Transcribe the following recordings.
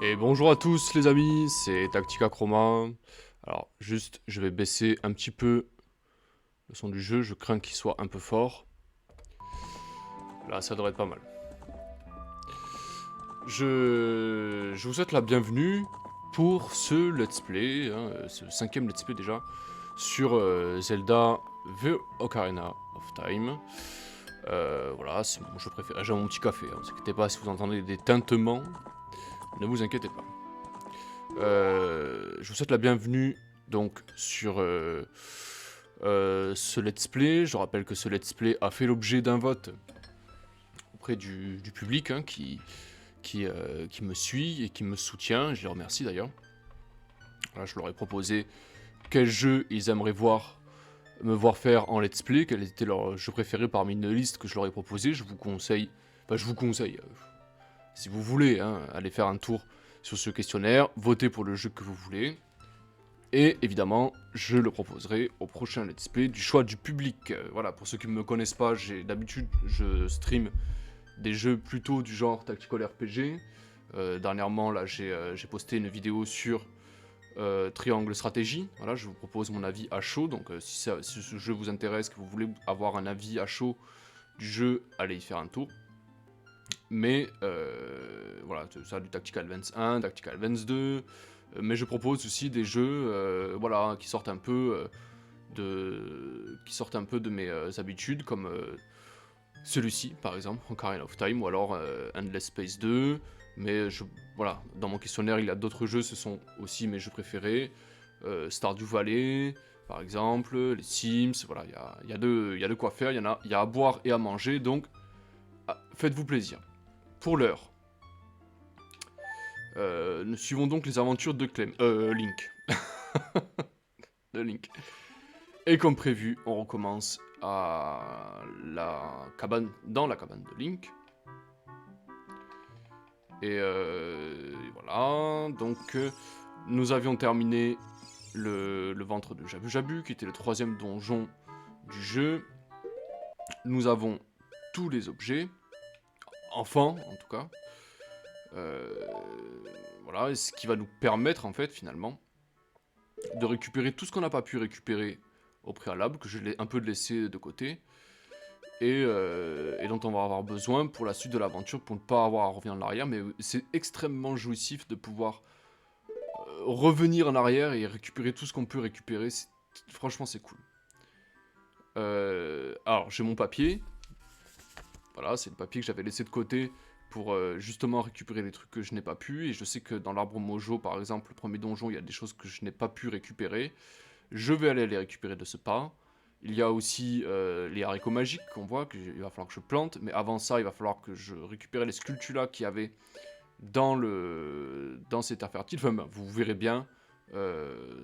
Et bonjour à tous les amis, c'est Tactica Chroma. Alors juste, je vais baisser un petit peu le son du jeu, je crains qu'il soit un peu fort. Là, ça devrait être pas mal. Je vous souhaite la bienvenue pour ce let's play, hein, ce 5e let's play déjà, sur Zelda The Ocarina of Time. Voilà, c'est mon jeu préféré. J'ai mon petit café, hein, ne vous inquiétez pas si vous entendez des tintements, ne vous inquiétez pas. Je vous souhaite la bienvenue donc sur ce let's play. Je rappelle que ce let's play a fait l'objet d'un vote auprès du public hein, qui me suit et qui me soutient. Je les remercie d'ailleurs. Voilà, je leur ai proposé quel jeu ils aimeraient me voir faire en let's play, quel était leur jeu préféré parmi une liste que je leur ai proposé. Je vous conseille, si vous voulez, hein, aller faire un tour sur ce questionnaire, votez pour le jeu que vous voulez. Et évidemment, je le proposerai au prochain let's play du choix du public. Voilà, pour ceux qui ne me connaissent pas, d'habitude, je stream des jeux plutôt du genre Tactical RPG. Dernièrement, là, j'ai posté une vidéo sur Triangle Stratégie. Voilà, je vous propose mon avis à chaud. Donc, si ce jeu vous intéresse, que vous voulez avoir un avis à chaud du jeu, allez y faire un tour. Mais voilà, ça du Tactical Advance 1, Tactical Advance 2, mais je propose aussi des jeux voilà, qui sortent un peu de mes habitudes, comme celui-ci par exemple, Ocarina of Time, ou alors Endless Space 2. Mais voilà, dans mon questionnaire il y a d'autres jeux, ce sont aussi mes jeux préférés. Stardew Valley par exemple, les Sims, voilà, il y a de quoi faire, il y a à boire et à manger, donc faites-vous plaisir. Pour l'heure, nous suivons donc les aventures de Link. de Link. Et comme prévu, on recommence dans la cabane de Link. Et voilà, donc nous avions terminé le ventre de Jabu Jabu, qui était le 3e donjon du jeu. Nous avons tous les objets, enfants en tout cas. Voilà, et ce qui va nous permettre en fait finalement de récupérer tout ce qu'on n'a pas pu récupérer au préalable, que je l'ai un peu laissé de côté, et dont on va avoir besoin pour la suite de l'aventure, pour ne pas avoir à revenir en arrière, mais c'est extrêmement jouissif de pouvoir revenir en arrière et récupérer tout ce qu'on peut récupérer, franchement c'est cool. Alors j'ai mon papier, voilà, c'est le papier que j'avais laissé de côté pour justement récupérer les trucs que je n'ai pas pu, et je sais que dans l'arbre Mojo par exemple, le premier donjon, il y a des choses que je n'ai pas pu récupérer. Je vais aller les récupérer de ce pas. Il y a aussi les haricots magiques qu'on voit, qu'il va falloir que je plante, mais avant ça, il va falloir que je récupère les sculptulas qu'il y avait dans cette terre fertile. Enfin, ben, vous verrez bien,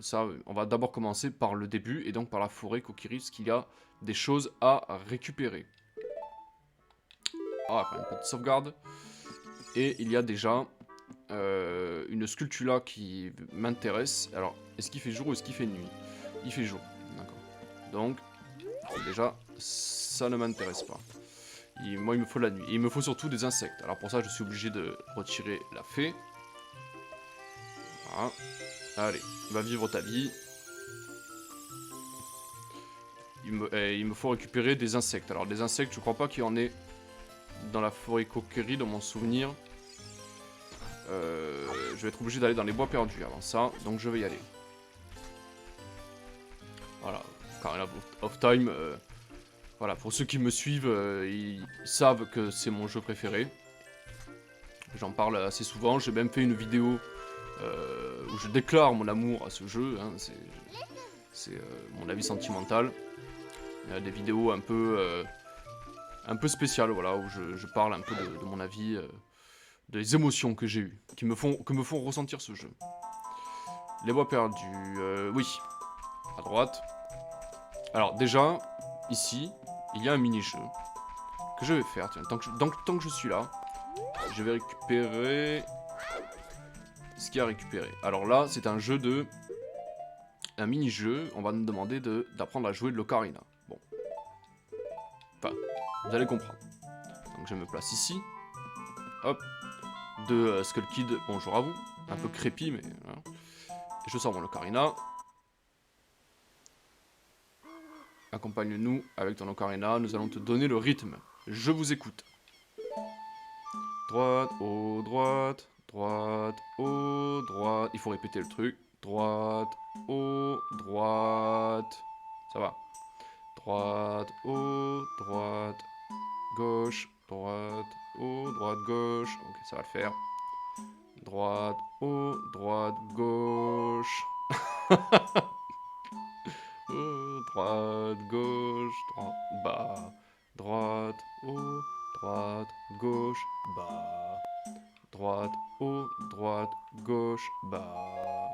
ça, on va d'abord commencer par le début, et donc par la forêt Kokiri, parce qu'il y a des choses à récupérer. Ah, enfin, une petite sauvegarde. Et il y a déjà une sculptula qui m'intéresse. Alors, est-ce qu'il fait jour ou est-ce qu'il fait nuit? Il fait jour, d'accord. Donc, déjà, ça ne m'intéresse pas. Moi, il me faut la nuit. Et il me faut surtout des insectes. Alors pour ça, je suis obligé de retirer la fée. Voilà. Allez, va vivre ta vie. Il me faut récupérer des insectes. Alors des insectes, je crois pas qu'il y en ait dans la forêt Kokiri, dans mon souvenir. Je vais être obligé d'aller dans les bois perdus avant ça, donc je vais y aller. Voilà, Ocarina of Time, voilà, pour ceux qui me suivent, ils savent que c'est mon jeu préféré. J'en parle assez souvent, j'ai même fait une vidéo où je déclare mon amour à ce jeu, hein, c'est mon avis sentimental. Il y a des vidéos un peu spéciales, voilà, où je parle un peu de mon avis, des émotions que j'ai eues, que me font ressentir ce jeu. Les bois perdus, oui, à droite. Alors déjà, ici, il y a un mini-jeu que je vais faire. Tiens, tant que je suis là, je vais récupérer ce qu'il y a à récupérer. Alors là, c'est un jeu de... un mini-jeu, on va nous demander d'apprendre à jouer de l'ocarina. Bon. Enfin, vous allez comprendre. Donc je me place ici. Hop. de Skull Kid. Bonjour à vous. Un peu crépi, mais voilà. Et je sors mon ocarina. Accompagne-nous avec ton ocarina. Nous allons te donner le rythme. Je vous écoute. Droite, haut, droite. Droite, haut, droite. Il faut répéter le truc. Droite, haut, droite. Ça va. Droite, haut, droite. Gauche, droite, haut, droite, gauche. Ok, ça va le faire. Droite, haut, droite, gauche. Haut, droite, gauche, droite, bas. Droite, haut, droite, gauche, bas. Droite, haut, droite, gauche, bas.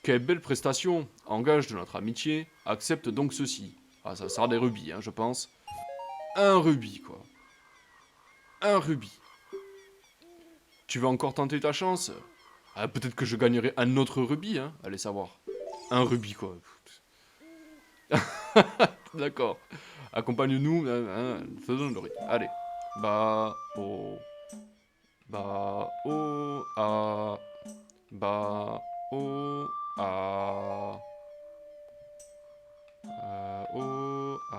Quelle belle prestation! En gage de notre amitié, accepte donc ceci. Ah, ça sert des rubis, hein, je pense. Un rubis, quoi. Un rubis. Tu vas encore tenter ta chance? Ah, peut-être que je gagnerai un autre rubis, hein. Allez savoir. Un rubis, quoi. D'accord. Accompagne-nous, faisons le rythme. Allez. Bas, haut. Bas, haut, A. Bas, haut, A. Haut, A.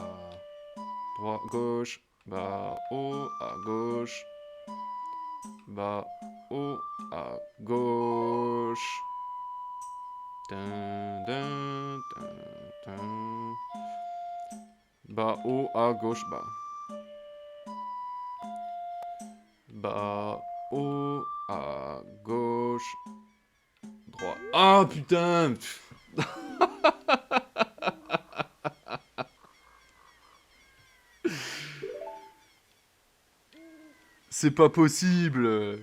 Droite, gauche. Bas, haut, à gauche. Bas, haut, à gauche. Dun, dun, dun, dun. Bas, haut, à gauche, bas. Bas, haut, à gauche, droit. Ah putain! C'est pas possible!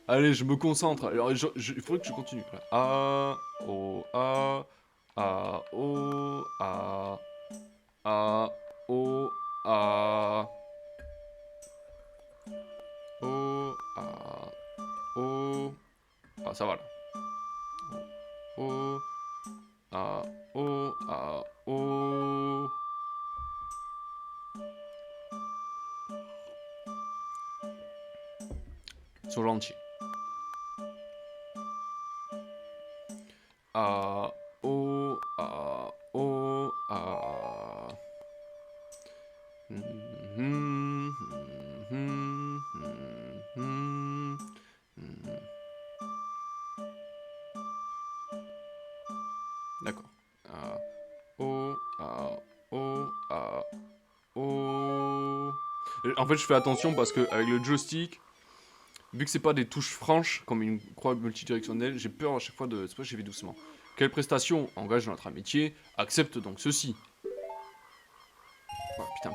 Allez, je me concentre. Alors, il faudrait que je continue. A, O, A, O, A, O, A. O, A, O. Ah, ça va là. O, A, O, A, O. Ils sont gentils. A, O, A, O, A. D'accord. A, O, A, O, A, O. En fait, je fais attention parce que avec le joystick, vu que c'est pas des touches franches comme une croix multidirectionnelle, j'ai peur à chaque fois de. C'est pour ça que j'y vais doucement. Quelle prestation engage notre amitié? Accepte donc ceci. Oh, putain,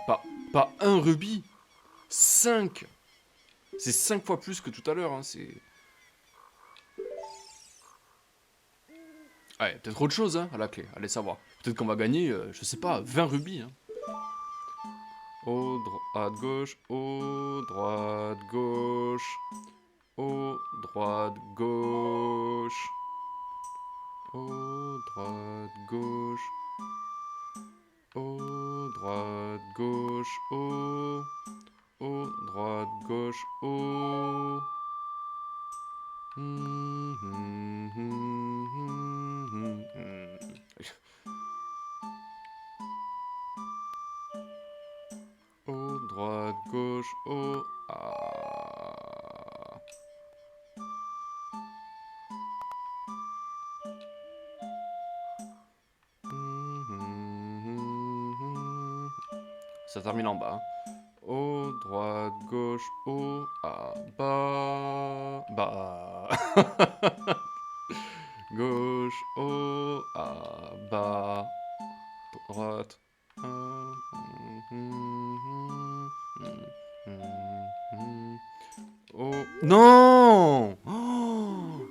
pas un rubis, 5. C'est 5 fois plus que tout à l'heure, hein, c'est... Ah, y a peut-être autre chose, hein, à la clé, allez savoir. Peut-être qu'on va gagner, je sais pas, 20 rubis, hein. Au droite, gauche, au droite, gauche. Au droite, gauche. Au droite, gauche. Au droite, gauche, au droite, gauche, au. Au droite, gauche, au A. Ça termine en bas. Au droite, gauche, au A. Bas. Bas. Gauche, au A. Bas. Droite. Oh. Non!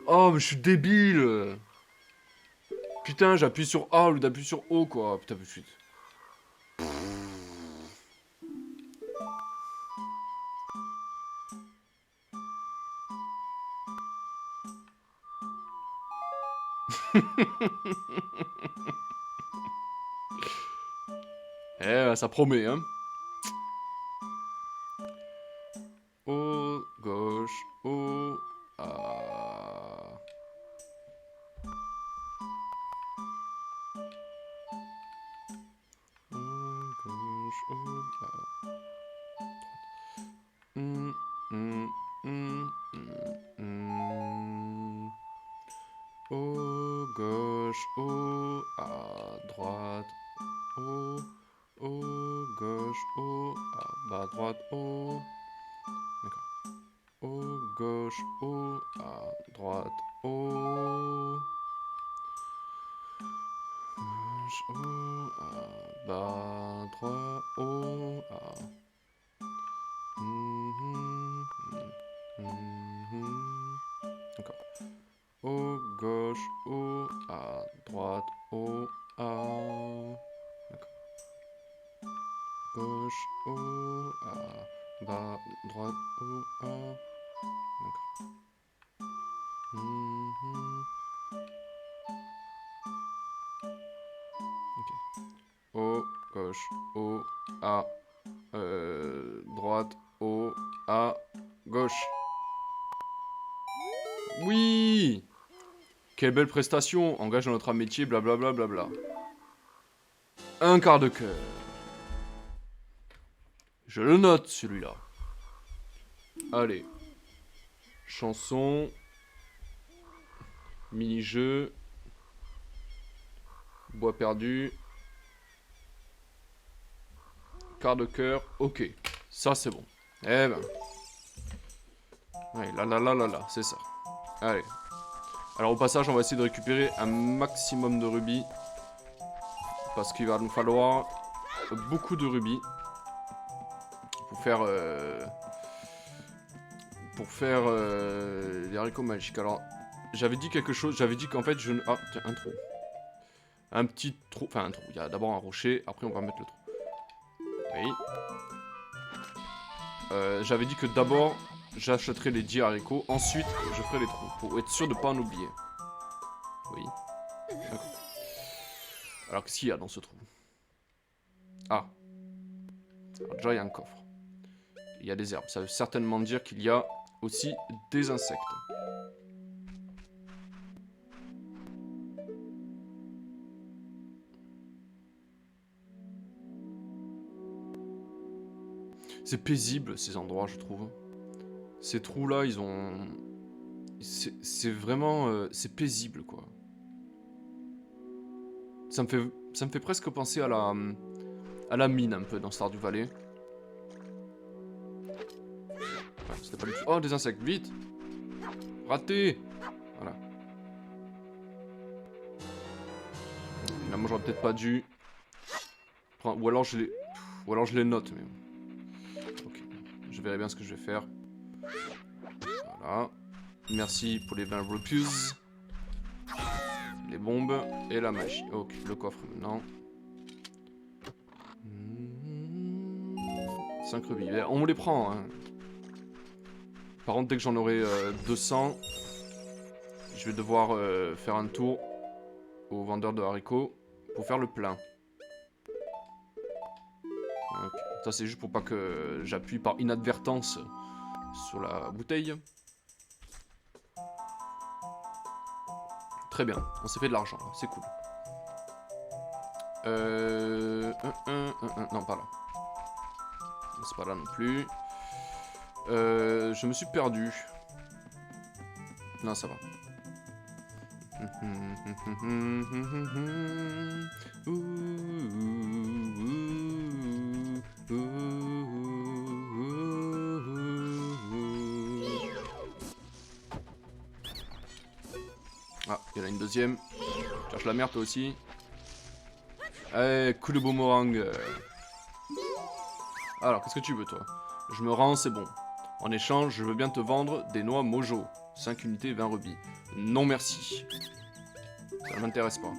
Oh, mais je suis débile! Putain, j'appuie sur A au lieu d'appuyer sur O, quoi. Putain, de suite. Eh, ça promet, hein. haut, Hum, hum, hum, hum. Haut, gauche, haut, à droite, haut, haut, gauche, haut, à bas, droite, haut. D'accord. Haut, gauche, haut, à droite, haut. Gauche, haut, à bas, droite, haut, à... D'accord. Haut, gauche, haut, à droite, haut, à... D'accord. Gauche, haut, à bas, droite, haut, à... D'accord. Ok. Haut, gauche, haut, à... droite, haut, à... Gauche. Oui! Quelle belle prestation! Engage dans notre métier, blablabla, blabla. Un quart de cœur. Je le note, celui-là. Allez. Chanson. Mini-jeu. Bois perdu. Quart de cœur. Ok. Ça, c'est bon. Eh ben. Ouais, là, c'est ça. Allez. Alors, au passage, on va essayer de récupérer un maximum de rubis. Parce qu'il va nous falloir beaucoup de rubis. Pour faire les haricots magiques. Alors, j'avais dit quelque chose. J'avais dit qu'en fait, je... Ah, tiens, un trou. Un petit trou. Enfin, un trou. Il y a d'abord un rocher. Après, on va mettre le trou. Oui. J'avais dit que d'abord, j'achèterai les 10 haricots. Ensuite, je ferai les trous. Pour être sûr de ne pas en oublier. Oui. D'accord. Alors, qu'est-ce qu'il y a dans ce trou? Ah. Alors, déjà, il y a un coffre. Il y a des herbes. Ça veut certainement dire qu'il y a aussi des insectes. C'est paisible, ces endroits, je trouve. Ces trous-là, ils ont... C'est vraiment... c'est paisible, quoi. Ça me fait presque penser à la mine, un peu, dans Stardew Valley. Ouais, c'était pas du tout... Oh, des insectes, vite! Raté! Voilà. Finalement, j'aurais peut-être pas dû... Ou alors je les note, mais... Ok. Je verrai bien ce que je vais faire. Voilà. Merci pour les 20 rupees. Les bombes et la magie. Ok, le coffre maintenant. 5 rubis. On les prend, hein. Par contre, dès que j'en aurai 200, je vais devoir faire un tour au vendeur de haricots pour faire le plein. Okay. Ça, c'est juste pour pas que j'appuie par inadvertance sur la bouteille. Très bien, on s'est fait de l'argent, c'est cool. Non, pas là. C'est pas là non plus. Je me suis perdu. Non, ça va. Ah, il y en a une deuxième. Cherche la merde toi aussi. Allez, coup de boomerang. Alors, qu'est-ce que tu veux toi? Je me rends, c'est bon. En échange, je veux bien te vendre des noix mojo. 5 unités, 20 rubis. Non merci. Ça ne m'intéresse pas.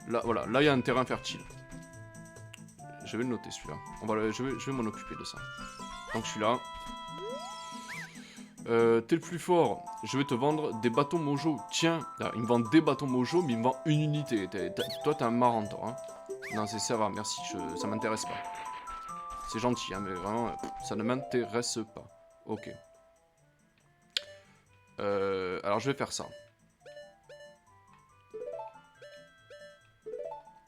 Là, voilà, là il y a un terrain fertile. Je vais le noter celui-là. Je vais m'en occuper de ça. Donc je suis là. T'es le plus fort. Je vais te vendre des bâtons mojo. Tiens, là, il me vend des bâtons mojo, mais il me vend une unité. Toi, t'es un marrant, toi. Hein. Non, ça va, merci. Ça m'intéresse pas. C'est gentil, hein, mais vraiment, ça ne m'intéresse pas. Ok. Alors, je vais faire ça.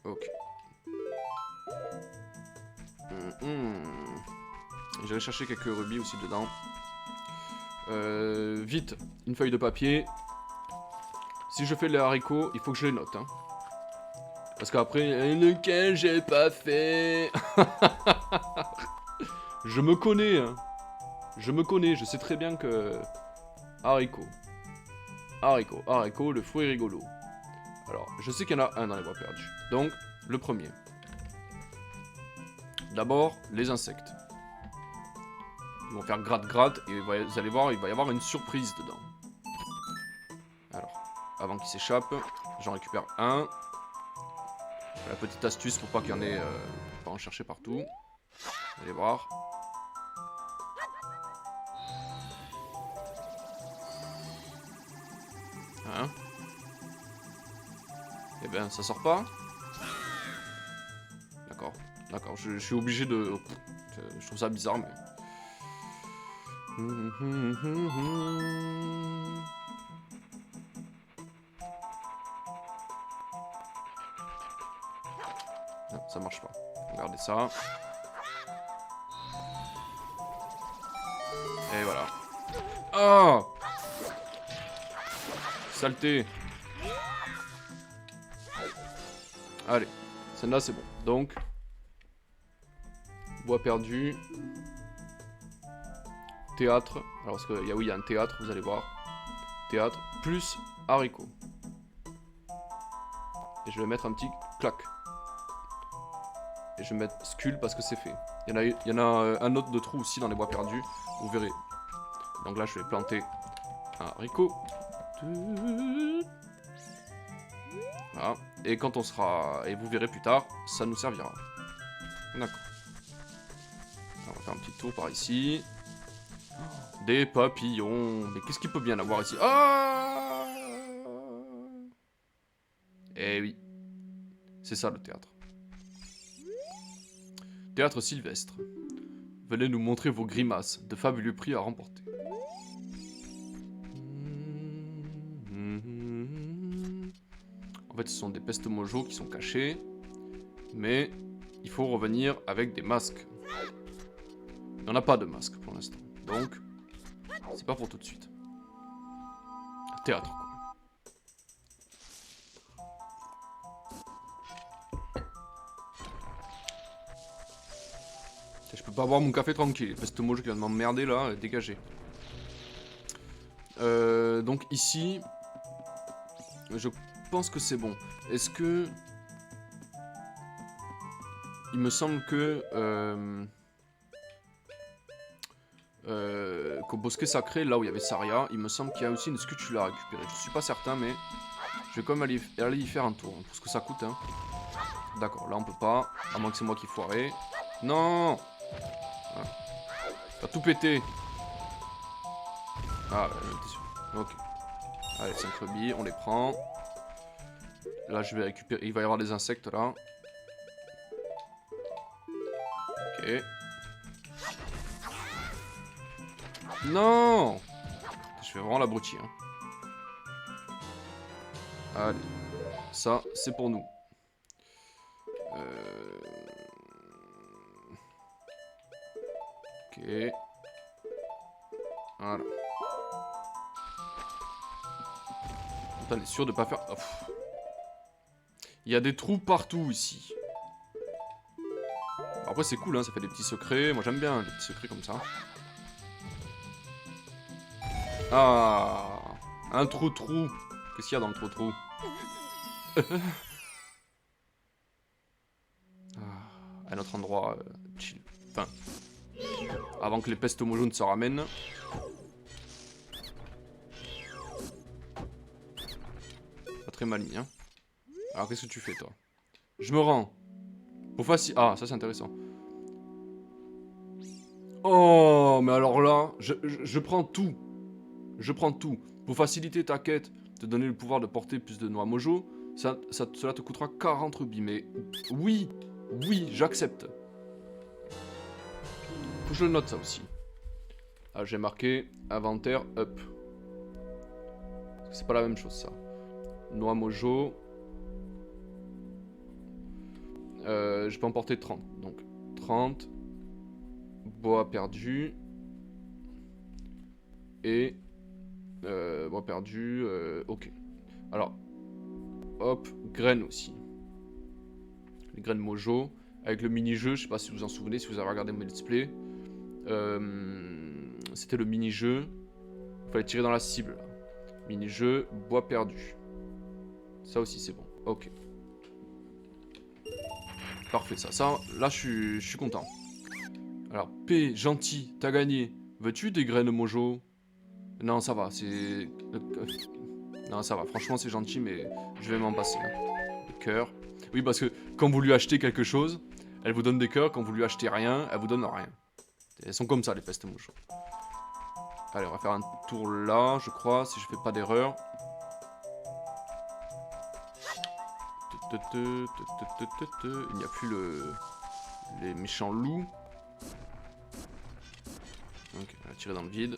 Ok. J'irai chercher quelques rubis aussi dedans. Vite, une feuille de papier. Si je fais les haricots, il faut que je les note. Hein. Parce qu'après, lequel j'ai pas fait. Je me connais. Hein. Je me connais, je sais très bien que... Haricots. Haricot, le fruit rigolo. Alors, je sais qu'il y en a un dans les bois perdus. Donc, le premier. D'abord, les insectes. Ils vont faire gratte-gratte et vous allez voir, il va y avoir une surprise dedans. Alors, avant qu'il s'échappe, j'en récupère un. La petite astuce pour pas qu'il y en ait... pas en chercher partout. Vous allez voir. Hein? Eh ben, ça sort pas. D'accord, d'accord, je suis obligé de... Je trouve ça bizarre, mais... Non, ça marche pas. Regardez ça. Et voilà. Ah! Saleté. Allez, celle-là c'est bon. Donc, bois perdu. Théâtre. Alors, parce que oui, il y a un théâtre, vous allez voir. Théâtre, plus haricot. Et je vais mettre un petit clac. Et je vais mettre Skull parce que c'est fait. Il y en a un autre de trou aussi dans les bois perdus. Vous verrez. Donc là, je vais planter un haricot. Voilà. Et quand on sera... Et vous verrez plus tard, ça nous servira. D'accord. On va faire un petit tour par ici. Des papillons. Mais qu'est-ce qu'il peut bien avoir ici? Ah! Eh oui. C'est ça le théâtre. Théâtre sylvestre. Venez nous montrer vos grimaces. De fabuleux prix à remporter. En fait, ce sont des pestes mojo qui sont cachés. Mais il faut revenir avec des masques. Il n'y en a pas de masque pour l'instant. Donc, c'est pas pour tout de suite. Théâtre, quoi. Je peux pas boire mon café tranquille. Peste mojo qui vient de m'emmerder là, dégagez. Donc ici, je pense que c'est bon. Est-ce que... Il me semble que... qu'au bosquet sacré, là où il y avait Saria, il me semble qu'il y a aussi une sculpture à récupérer. Je suis pas certain, mais je vais quand même aller y faire un tour. Pour ce que ça coûte, hein. D'accord, là on peut pas. À moins que c'est moi qui foirais. Non! Voilà. T'as tout pété. Ah, t'es sûr. Ok. Allez, 5 rubis, on les prend. Là, je vais récupérer... Il va y avoir des insectes, là. Ok. Non! Je fais vraiment l'abruti, hein. Allez. Ça, c'est pour nous. Ok. Voilà. On est sûr de pas faire... Oh, il y a des trous partout ici. Après c'est cool, hein, ça fait des petits secrets. Moi j'aime bien les petits secrets comme ça. Ah, un trou-trou. Qu'est-ce qu'il y a dans le trou-trou? Un autre endroit chill. Enfin, avant que les pestes mojo ne se ramènent. Pas très maligne, hein. Alors qu'est-ce que tu fais toi? Je me rends. Pour facile. Ah, ça c'est intéressant. Oh, mais alors là, je prends tout. Je prends tout. Pour faciliter ta quête, te donner le pouvoir de porter plus de noix mojo, cela te coûtera 40 rubis. Mais oui, oui, j'accepte. Faut que je le note ça aussi. Ah, j'ai marqué inventaire up. C'est pas la même chose ça. Noix mojo. Je peux en porter 30. Donc 30. bois perdu. Et... bois perdu, ok. Alors, hop, graines aussi. Les graines mojo. Avec le mini-jeu, je sais pas si vous vous en souvenez, si vous avez regardé mes let's play. C'était le mini-jeu. Il fallait tirer dans la cible. Mini-jeu, bois perdu. Ça aussi c'est bon, ok. Parfait, ça là je suis content. Alors, P, gentil, t'as gagné. Veux-tu des graines mojo? Non, ça va, c'est... Non, ça va, franchement c'est gentil, mais je vais m'en passer. Hein. Des cœurs. Oui, parce que quand vous lui achetez quelque chose, elle vous donne des cœurs, quand vous lui achetez rien, elle vous donne rien. Elles sont comme ça, les pestes mojo. Allez, on va faire un tour là, je crois, si je fais pas d'erreur. Il n'y a plus les méchants loups. Donc, on va tirer dans le vide.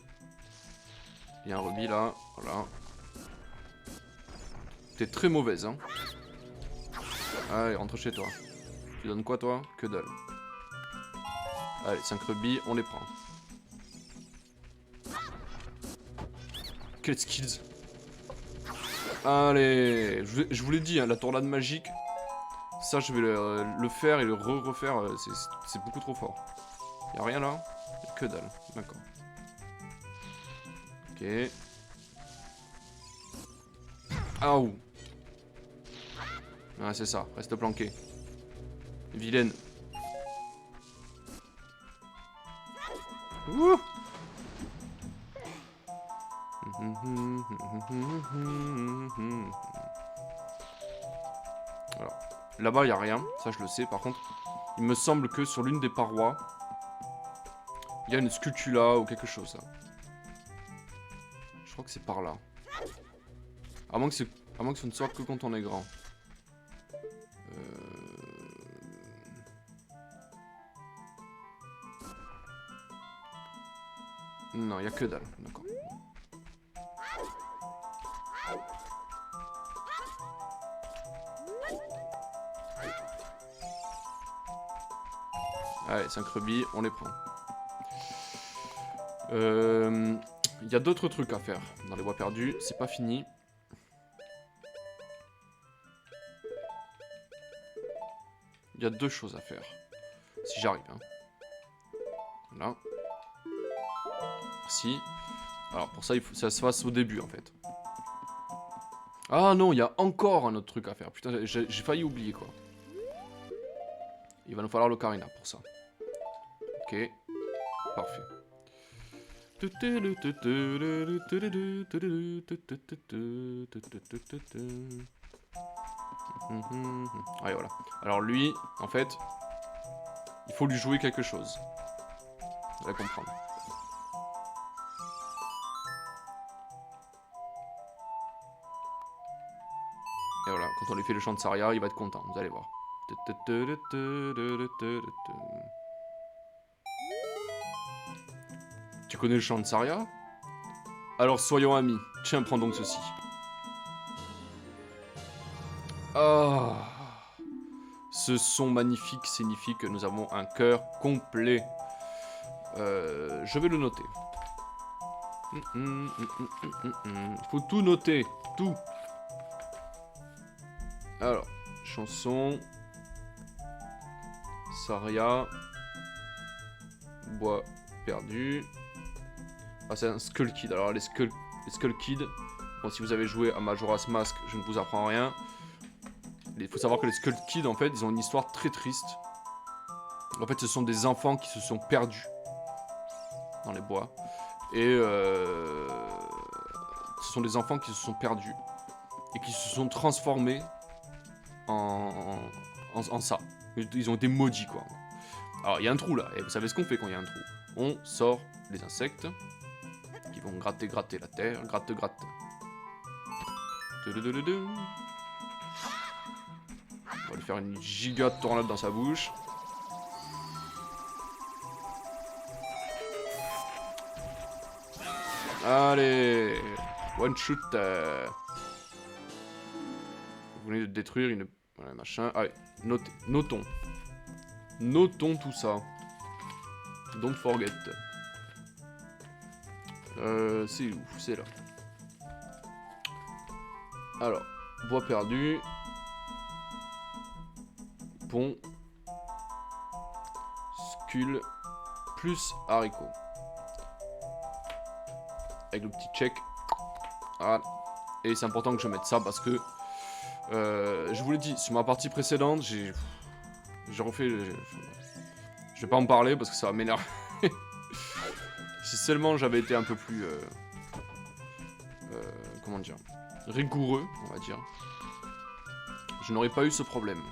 Il y a un rubis là, voilà. T'es très mauvaise, hein. Allez, rentre chez toi. Tu donnes quoi, toi? Que dalle. Allez, 5 rubis, on les prend. Quels skills. Allez, je vous l'ai dit, hein, la tornade magique. Ça, je vais le faire et le refaire. C'est beaucoup trop fort. Y'a rien là? Que dalle, d'accord. Ok. Ah ouh. Ah, c'est ça, reste planqué. Vilaine. Ouh. Alors, là-bas, il n'y a rien. Ça, je le sais. Par contre, il me semble que sur l'une des parois, il y a une sculptula ou quelque chose. Là. Je crois que c'est par là. À moins que ce ne soit que quand on est grand. Non, il n'y a que dalle. D'accord. Allez, 5 rubis, on les prend. Il y a d'autres trucs à faire dans les bois perdus, c'est pas fini. Il y a 2 choses à faire. Si j'arrive. Hein. Voilà. Merci. Alors pour ça, il faut que ça se fasse au début en fait. Ah non, il y a encore un autre truc à faire. Putain, j'ai failli oublier quoi. Il va nous falloir l'ocarina pour ça. Ok. Parfait. Allez, voilà. Alors lui, en fait, il faut lui jouer quelque chose. Vous allez comprendre. Et voilà, quand on lui fait le chant de Saria, il va être content, vous allez voir. Tu connais le chant de Saria? Alors soyons amis. Tiens, prends donc ceci. Ah, ce son magnifique signifie que nous avons un cœur complet. Je vais le noter. Il faut tout noter, tout. Alors, chanson, Saria, bois perdu. Ah, c'est un Skull Kid. Alors, les Skull Kid, bon, si vous avez joué à Majora's Mask, je ne vous apprends rien. Il faut savoir que les Skull Kids, en fait, ils ont une histoire très triste. En fait, ce sont des enfants qui se sont perdus dans les bois. Et ce sont des enfants qui se sont perdus et qui se sont transformés en ça. Ils ont été maudits, quoi. Alors, il y a un trou, là. Et vous savez ce qu'on fait quand il y a un trou? On sort les insectes qui vont gratter la terre. Gratte. On va lui faire une giga tornade dans sa bouche. Allez, one shoot. Vous venez de détruire une... Voilà, machin. Allez, notons tout ça. Don't forget. C'est où? C'est là. Alors, bois perdu. Pont. Skull. Plus haricot. Avec le petit check. Voilà. Et c'est important que je mette ça parce que je vous l'ai dit, sur ma partie précédente, j'ai refait. Je vais pas en parler parce que ça va m'énerver. Si seulement j'avais été un peu plus. Comment dire, rigoureux, on va dire, je n'aurais pas eu ce problème.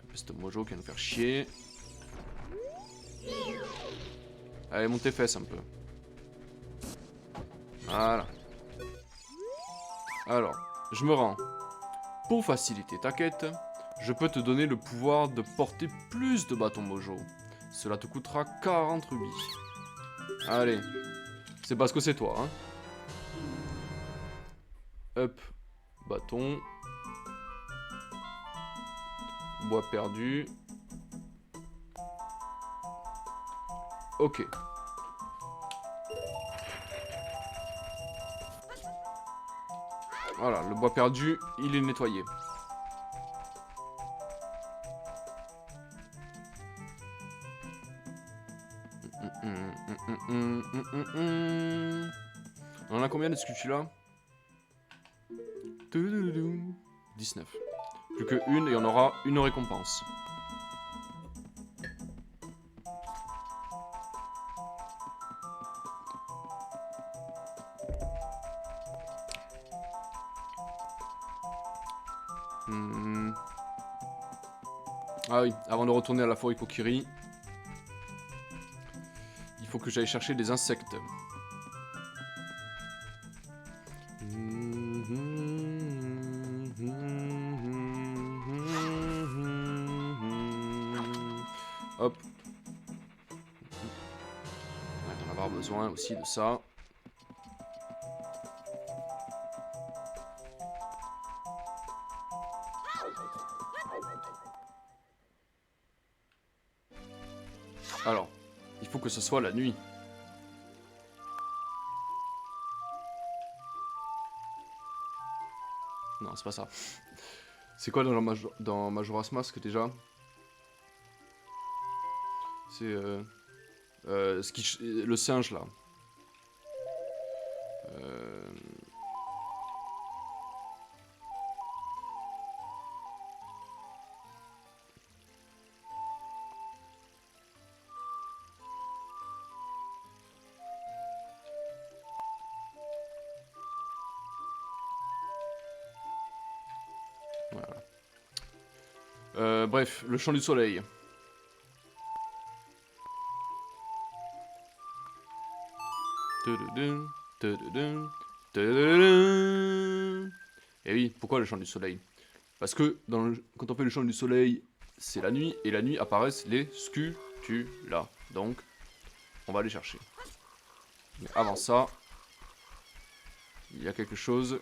Peste Mojo qui va nous faire chier. Allez, monte tes fesses un peu. Voilà. Alors, je me rends. Pour faciliter ta quête, je peux te donner le pouvoir de porter plus de bâtons Mojo. Cela te coûtera 40 rubis. Allez. C'est parce que c'est toi, hein. Hop. Bâton. Bois perdu. Ok. Voilà, le bois perdu, il est nettoyé. On en a combien de sculptures là? 19. Plus que une et on aura une récompense. Ah oui, avant de retourner à la forêt Kokiri, il faut que j'aille chercher des insectes. Hop. On va en avoir besoin aussi de ça. Alors, il faut que ce soit la nuit. Non, c'est pas ça. C'est quoi dans Majora's Mask déjà? C'est le singe là. Voilà. Bref, le chant du soleil. Et oui, pourquoi le chant du soleil? Parce que quand on fait le chant du soleil, c'est la nuit, et la nuit apparaissent les scutulas. Donc, on va les chercher. Mais avant ça, il y a quelque chose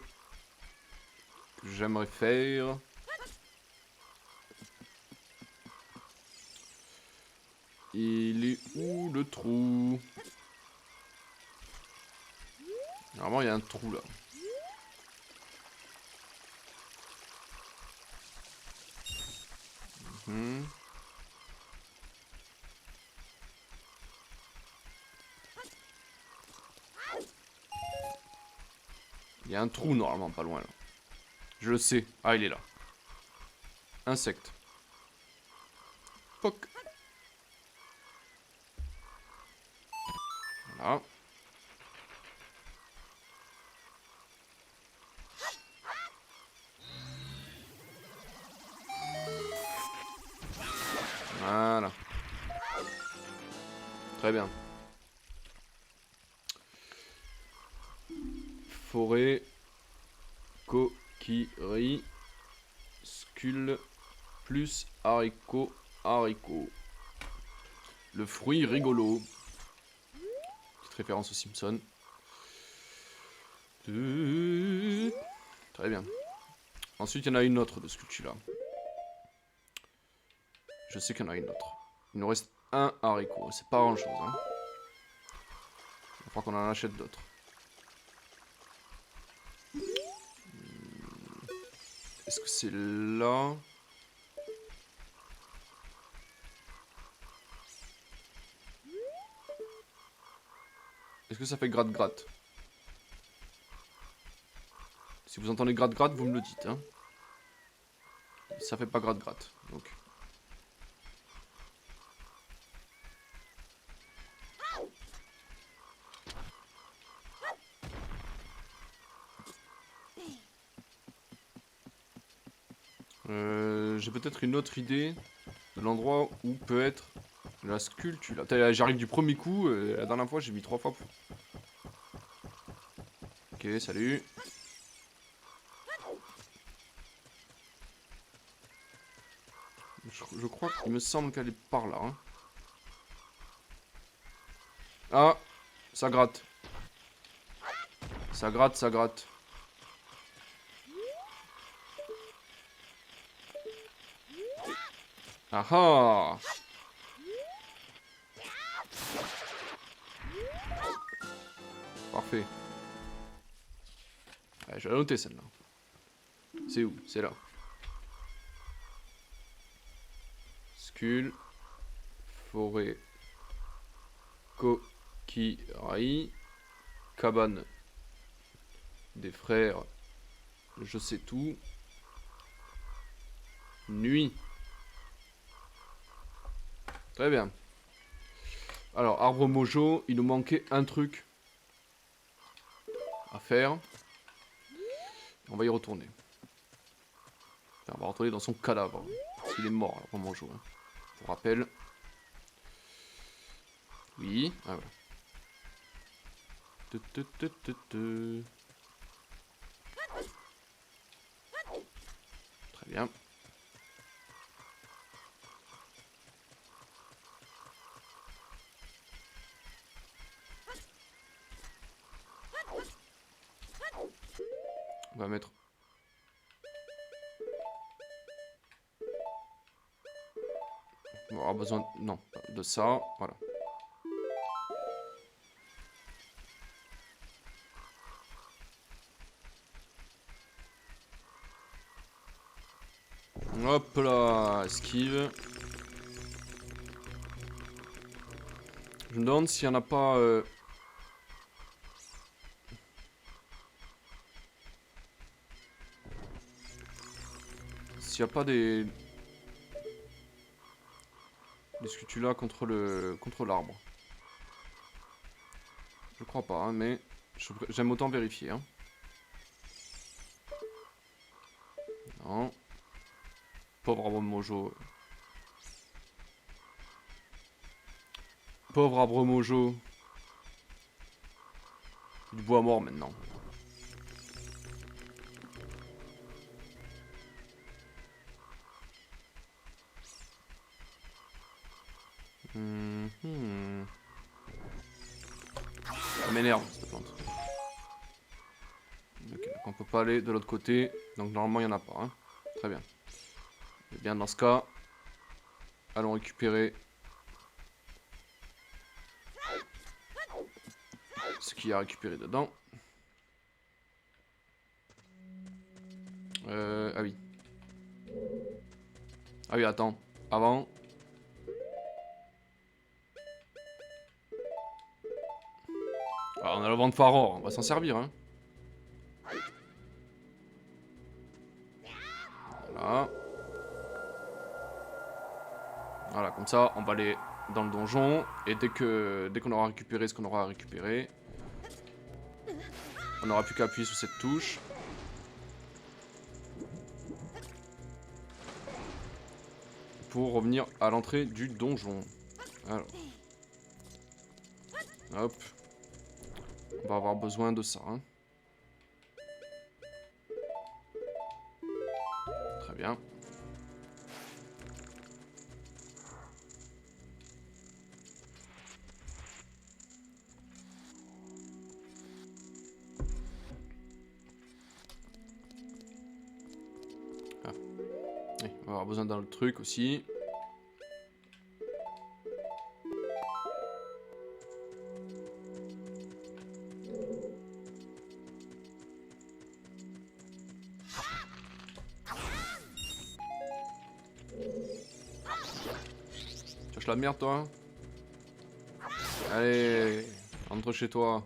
que j'aimerais faire. Il est où le trou? Normalement, il y a un trou là. Il y a un trou normalement pas loin là. Je le sais. Ah, il est là. Insecte. Poc. Voilà. Voilà. Très bien. Forêt. Kokiri. Skull. Plus haricot. Haricot. Le fruit rigolo. Petite référence aux Simpsons. Très bien. Ensuite, il y en a une autre de ce sculpture là. Je sais qu'il y en a une autre. Il nous reste un haricot. C'est pas grand chose. Hein. Il va falloir qu'on en achète d'autres. Est-ce que c'est là? Est-ce que ça fait gratte-gratte? Si vous entendez gratte-gratte, vous me le dites. Hein. Ça fait pas gratte-gratte. Donc. J'ai peut-être une autre idée de l'endroit où peut être la sculpture. J'arrive du premier coup. La dernière fois, j'ai mis 3 fois pour. Ok, salut. Je crois qu'il me semble qu'elle est par là. Hein. Ah, ça gratte. Ça gratte, ça gratte. Ah ah! Parfait. Ouais, je vais la noter celle-là. C'est où? C'est là. Skull. Forêt. Kokiri. Cabane. Des frères. Je sais tout. Nuit. Très bien. Alors, arbre mojo, il nous manquait un truc à faire. On va y retourner. Enfin, on va retourner dans son cadavre. Parce qu'il est mort, l'arbre mojo. Hein. Pour rappel. Oui. Ah voilà. Très bien. On va mettre... On aura besoin... Non, de ça. Voilà. Hop là, esquive. Je me demande s'il n'y en a pas... S'il n'y a pas des... Des scutulas contre l'arbre. Je crois pas, hein, mais... J'aime autant vérifier. Hein. Non. Pauvre arbre mojo. Pauvre arbre mojo. Du bois mort maintenant. Ça m'énerve cette plante. Okay, donc on peut pas aller de l'autre côté. Donc normalement il n'y en a pas. Hein. Très bien. Et bien dans ce cas, allons récupérer ce qu'il y a à récupérer dedans. Ah oui. Ah oui, attends. Avant. Ah, on a le vent de Faror, on va s'en servir. Hein. Voilà. Voilà, comme ça, on va aller dans le donjon. Et dès qu'on aura récupéré ce qu'on aura à récupérer, on n'aura plus qu'à appuyer sur cette touche. Pour revenir à l'entrée du donjon. Alors. Hop. On va avoir besoin de ça. Hein. Très bien. Ah. Oui, on va avoir besoin d'un autre truc aussi. Lâche la merde, toi. Allez, rentre chez toi.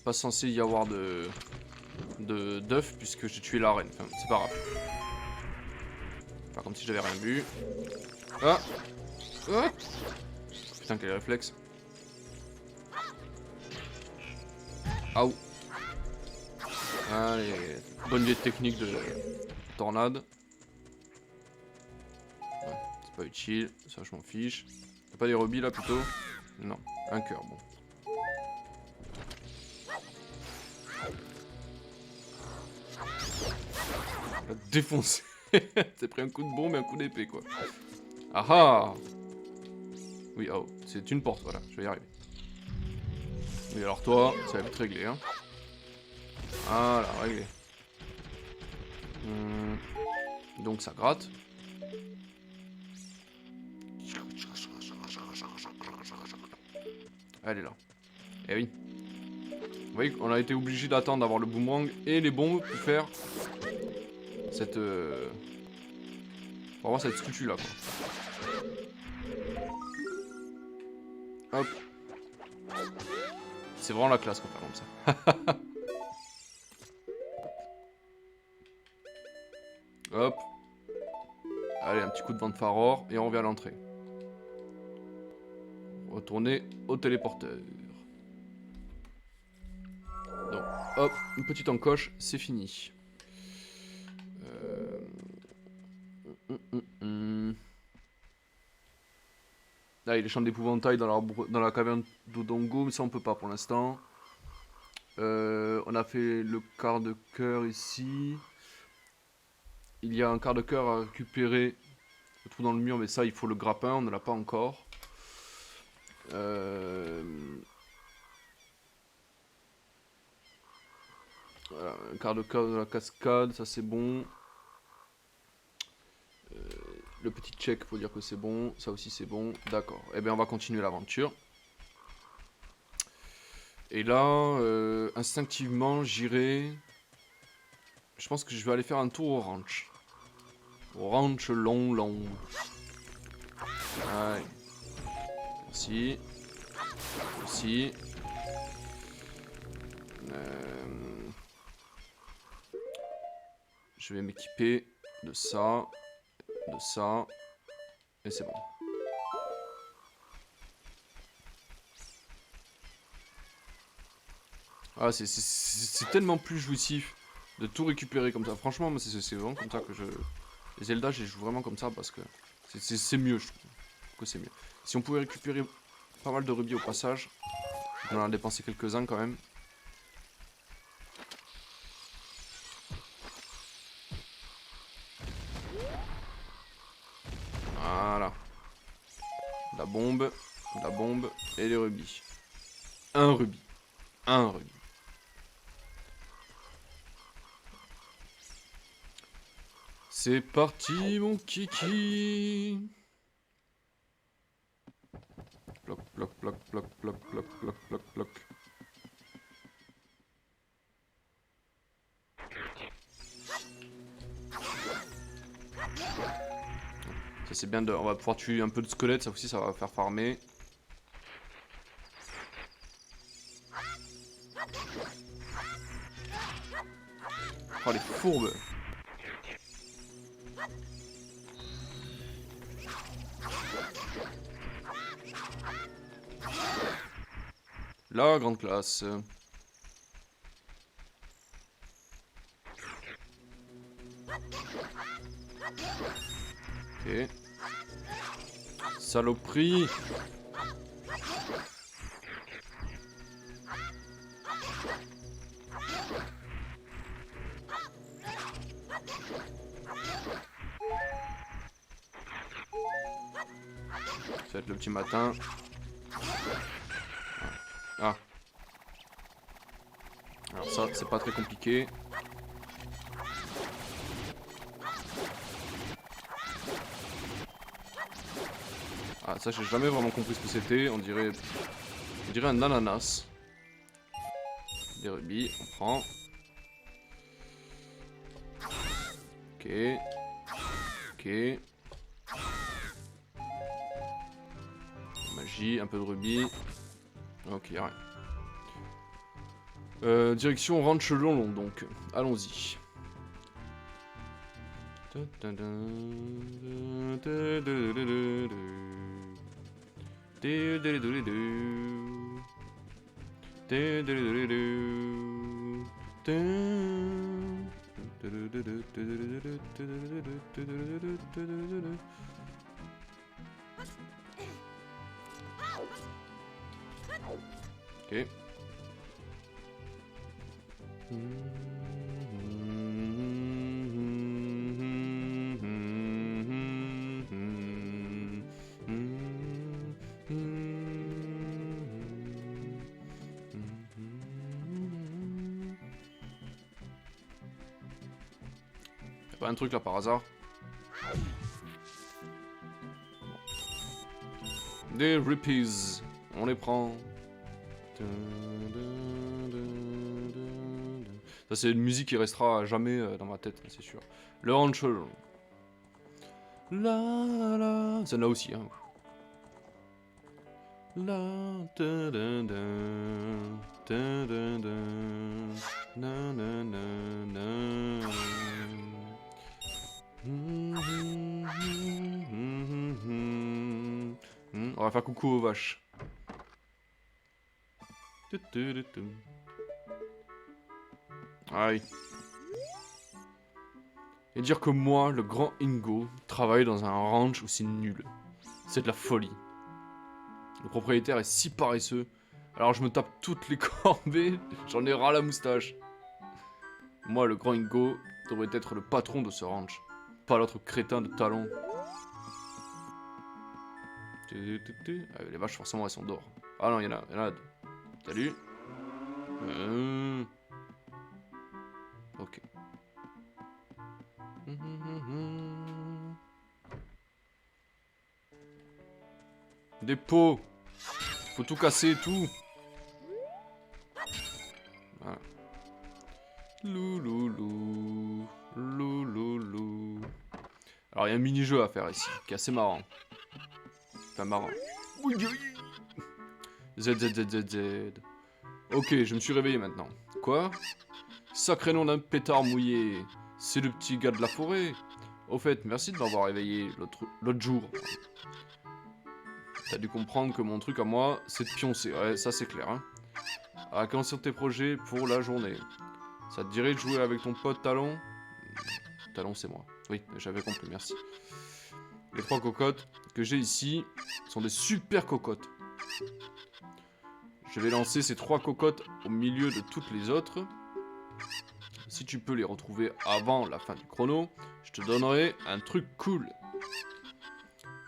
Pas censé y avoir d'œufs puisque j'ai tué la reine. Enfin, c'est pas grave. Pas comme si j'avais rien vu. Ah, ah. Putain, quel réflexe. Aouh. Allez, bonne vieille technique de tornade. Ouais, c'est pas utile, ça je m'en fiche. T'as pas des rubis là plutôt? Non, un cœur, bon. La défoncé. T'as pris un coup de bombe et un coup d'épée quoi. Ah ah. Oui, oh, c'est une porte, voilà, je vais y arriver. Oui, alors toi, ça va vite régler, hein. Voilà, réglé. Donc ça gratte. Elle est là. Eh oui. Vous voyez qu'on a été obligé d'attendre d'avoir le boomerang et les bombes pour faire cette... pour avoir cette statue là quoi. Hop. C'est vraiment la classe qu'on fait comme ça. Hop. Allez, un petit coup de vent de Faror et on revient à l'entrée. Retourner au téléporteur. Donc, hop, une petite encoche, c'est fini. Là, il y a les chambres d'épouvantail dans la caverne d'Odongo, mais ça on peut pas pour l'instant. On a fait le quart de cœur ici. Il y a un quart de cœur à récupérer. Le trou dans le mur, mais ça il faut le grappin, on ne l'a pas encore. Voilà, un quart de cœur de la cascade, ça c'est bon. Le petit check pour dire que c'est bon, ça aussi c'est bon, d'accord. Eh bien on va continuer l'aventure. Et là, instinctivement, j'irai... Je pense que je vais aller faire un tour au ranch. Au ranch long. Allez. Merci. Merci. Je vais m'équiper de ça. De ça. Et c'est bon. Ah, c'est tellement plus jouissif de tout récupérer comme ça. Franchement, moi, c'est vraiment comme ça que je... Les Zelda, je les joue vraiment comme ça parce que c'est mieux, je trouve. Que c'est mieux. Si on pouvait récupérer pas mal de rubis au passage, on en a dépensé quelques-uns quand même. Voilà. La bombe et les rubis. Un rubis. Un rubis. C'est parti, mon kiki. Bloc. Ça c'est bien de... On va pouvoir tuer un peu de squelettes, ça aussi ça va faire farmer. Oh les fourbes. La grande classe. Ok. Saloperie. Ça va être le petit matin. Ah. Alors ça, c'est pas très compliqué. Ah, ça, j'ai jamais vraiment compris ce que c'était. On dirait un ananas. Des rubis, on prend. Ok. Ok. Magie, un peu de rubis. Ok, rien. Direction Ranch Lon donc. Allons-y. Ok. Y'a pas un truc là par hasard? Des rupees, on les prend. Ça c'est une musique qui restera à jamais dans ma tête, c'est sûr. Le rancho. La la. Celle-là aussi, hein. La da da da da da da na na na na. On va faire coucou aux vaches. Aïe. Et dire que moi, le grand Ingo, travaille dans un ranch où c'est nul. C'est de la folie. Le propriétaire est si paresseux. Alors je me tape toutes les corvées, j'en ai ras la moustache. Moi, le grand Ingo, devrait être le patron de ce ranch. Pas l'autre crétin de talon. Ah, les vaches, forcément, elles sont d'or. Ah non, il y en a deux. Salut. Ok. Des pots. Faut tout casser et tout. Voilà. Louloulou. Louloulou. Alors, il y a un mini-jeu à faire ici, qui est assez marrant. Enfin, marrant. Z. Ok, je me suis réveillé maintenant. Quoi? Sacré nom d'un pétard mouillé. C'est le petit gars de la forêt. Au fait, merci de m'avoir réveillé l'autre jour. T'as dû comprendre que mon truc à moi, c'est de pioncer. Ouais, ça c'est clair. Hein. À quand sur tes projets pour la journée? Ça te dirait de jouer avec ton pote Talon? Talon, c'est moi. Oui, j'avais compris, merci. Les 3 cocottes que j'ai ici sont des super cocottes. Je vais lancer ces 3 cocottes au milieu de toutes les autres. Si tu peux les retrouver avant la fin du chrono, je te donnerai un truc cool.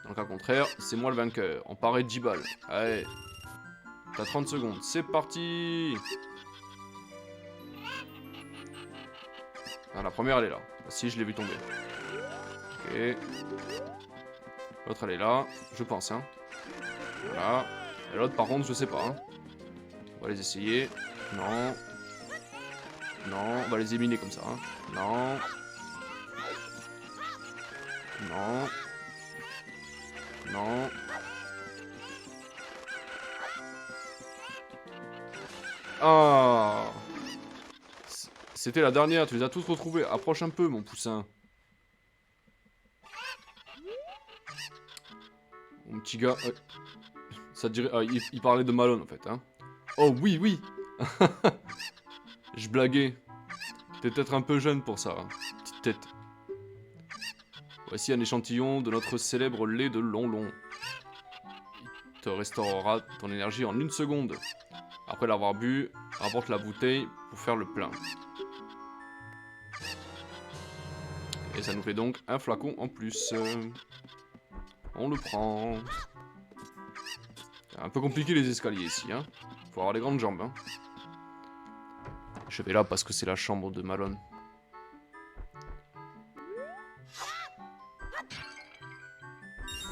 Dans le cas contraire, c'est moi le vainqueur. On paraît 10 balles. Allez. T'as 30 secondes. C'est parti. Ah, la première, elle est là. Si, je l'ai vu tomber. Ok. L'autre, elle est là. Je pense, hein. Voilà. Et l'autre, par contre, je sais pas. Hein. On va les essayer. Non. Non, on va les éliminer comme ça. Hein. Non. Non. Non. Ah. C'était la dernière, tu les as tous retrouvés. Approche un peu, mon poussin. Mon petit gars. Ça te dirait. Ah, il parlait de Malone en fait. Hein. Oh oui, oui. Je blaguais. T'es peut-être un peu jeune pour ça. Hein. Petite tête. Voici un échantillon de notre célèbre lait de Lonlon. Il te restaurera ton énergie en 1 seconde. Après l'avoir bu, rapporte la bouteille pour faire le plein. Et ça nous fait donc un flacon en plus. On le prend. C'est un peu compliqué les escaliers ici. Hein. Faut avoir des grandes jambes. Hein. Je vais là parce que c'est la chambre de Malone.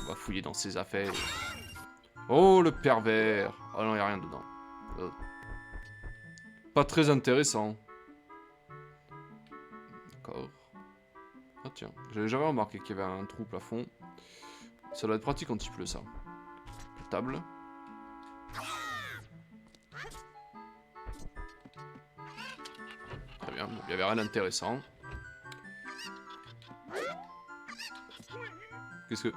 On va fouiller dans ses affaires. Oh, le pervers. Oh non, il n'y a rien dedans. Pas très intéressant. D'accord. Ah tiens, j'avais jamais remarqué qu'il y avait un trou au plafond. Ça doit être pratique quand il pleut ça. Table. Très bien, bon, il n'y avait rien d'intéressant. Qu'est-ce que...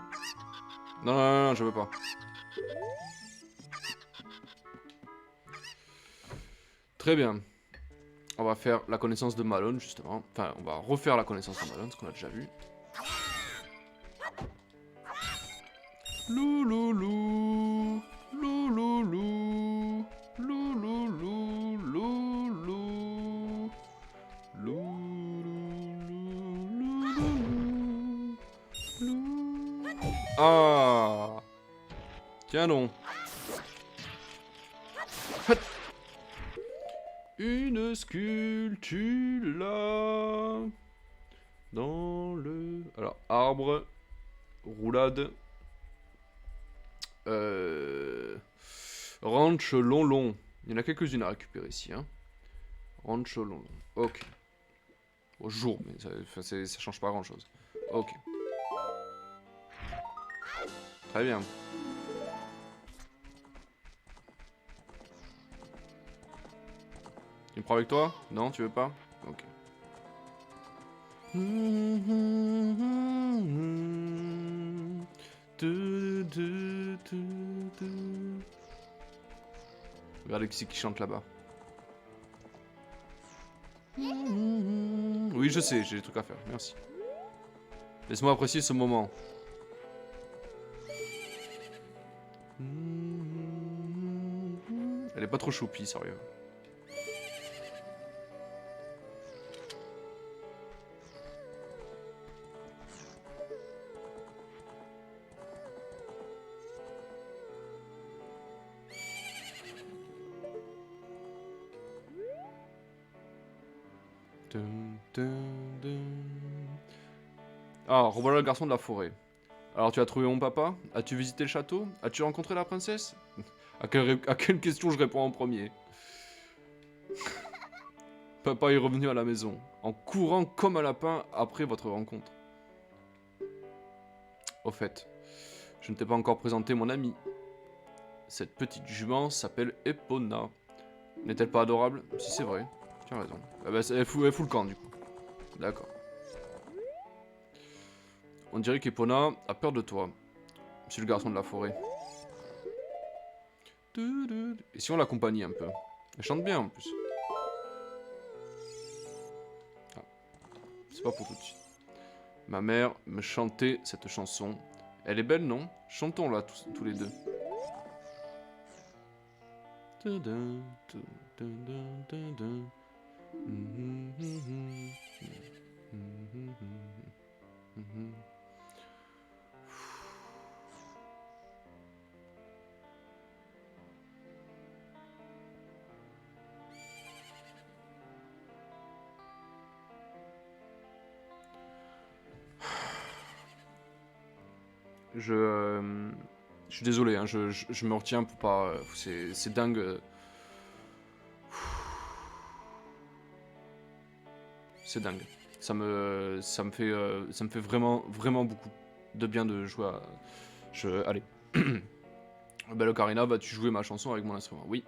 Non, non, non, non, je veux pas. Très bien. On va faire la connaissance de Malone, justement. Enfin, on va refaire la connaissance de Malone, ce qu'on a déjà vu. Louloulou, louloulou, louloulou, louloulou, louloulou, louloulou. Ah! Tiens donc. Une sculpture là. Dans le... Alors, arbre, roulade, ranch long long. Il y en a quelques-unes à récupérer ici. Hein. Ranch long long. Ok. Au jour, mais ça change pas grand-chose. Ok. Très bien. Tu me prends avec toi? Non, tu veux pas? Ok. Regardez qui c'est qui chante là-bas. Oui, je sais, j'ai des trucs à faire, merci. Laisse-moi apprécier ce moment. Elle est pas trop choupie, sérieux. Ah, revoilà le garçon de la forêt. Alors, tu as trouvé mon papa? As-tu visité le château? As-tu rencontré la princesse? À quelle question je réponds en premier? Papa est revenu à la maison, en courant comme un lapin après votre rencontre. Au fait, je ne t'ai pas encore présenté mon ami. Cette petite jument s'appelle Epona. N'est-elle pas adorable? Si, c'est vrai. Tu as raison. Ah bah, elle fout le camp, du coup. D'accord. On dirait qu'Epona a peur de toi, monsieur le garçon de la forêt. Et si on l'accompagnait un peu? Elle chante bien, en plus. Ah, c'est pas pour tout de suite. Ma mère me chantait cette chanson. Elle est belle, non? Chantons-la tous les deux. Je suis désolé, hein, je me retiens pour pas... c'est dingue. C'est dingue. Ça me fait vraiment, vraiment beaucoup de bien de jouer à... Allez. Belle Ocarina, vas-tu jouer ma chanson avec mon instrument? Oui.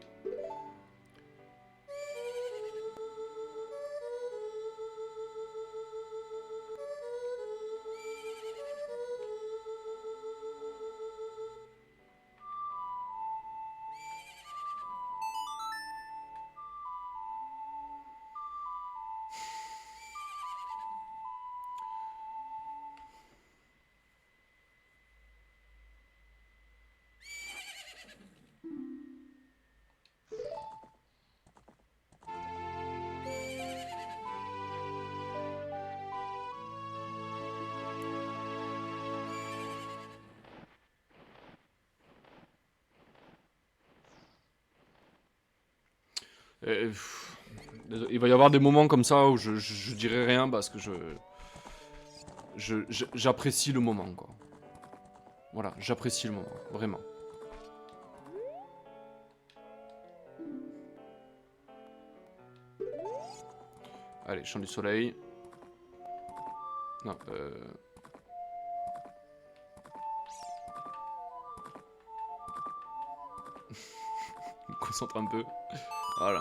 Il va y avoir des moments comme ça où je dirai rien parce que j'apprécie le moment, quoi. Voilà, j'apprécie le moment, vraiment. Allez, chant du soleil. Non, Je me concentre un peu. Voilà.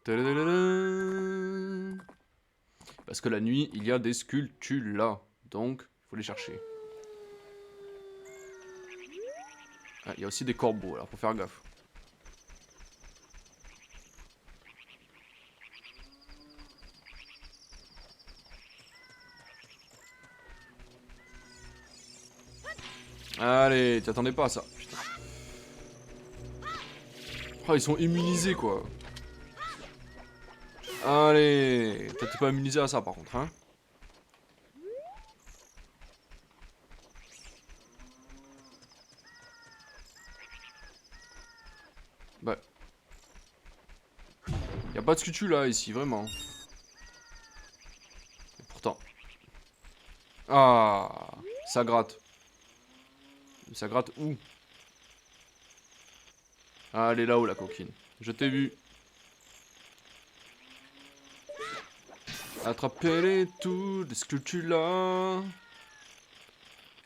Tadadadadam. Parce que la nuit, il y a des sculptures là. Donc, il faut les chercher. Ah, il y a aussi des corbeaux, alors faut faire gaffe. Allez, t'attendais pas à ça. Putain. Oh, ils sont immunisés quoi. Allez, t'es pas immunisé à ça par contre, hein. Bah. Y'a pas de sculpture là, ici, vraiment. Et pourtant. Ah, ça gratte. Ça gratte où? Ah, elle est là-haut la coquine. Je t'ai vu. Attrapez-les toutes les sculptures là.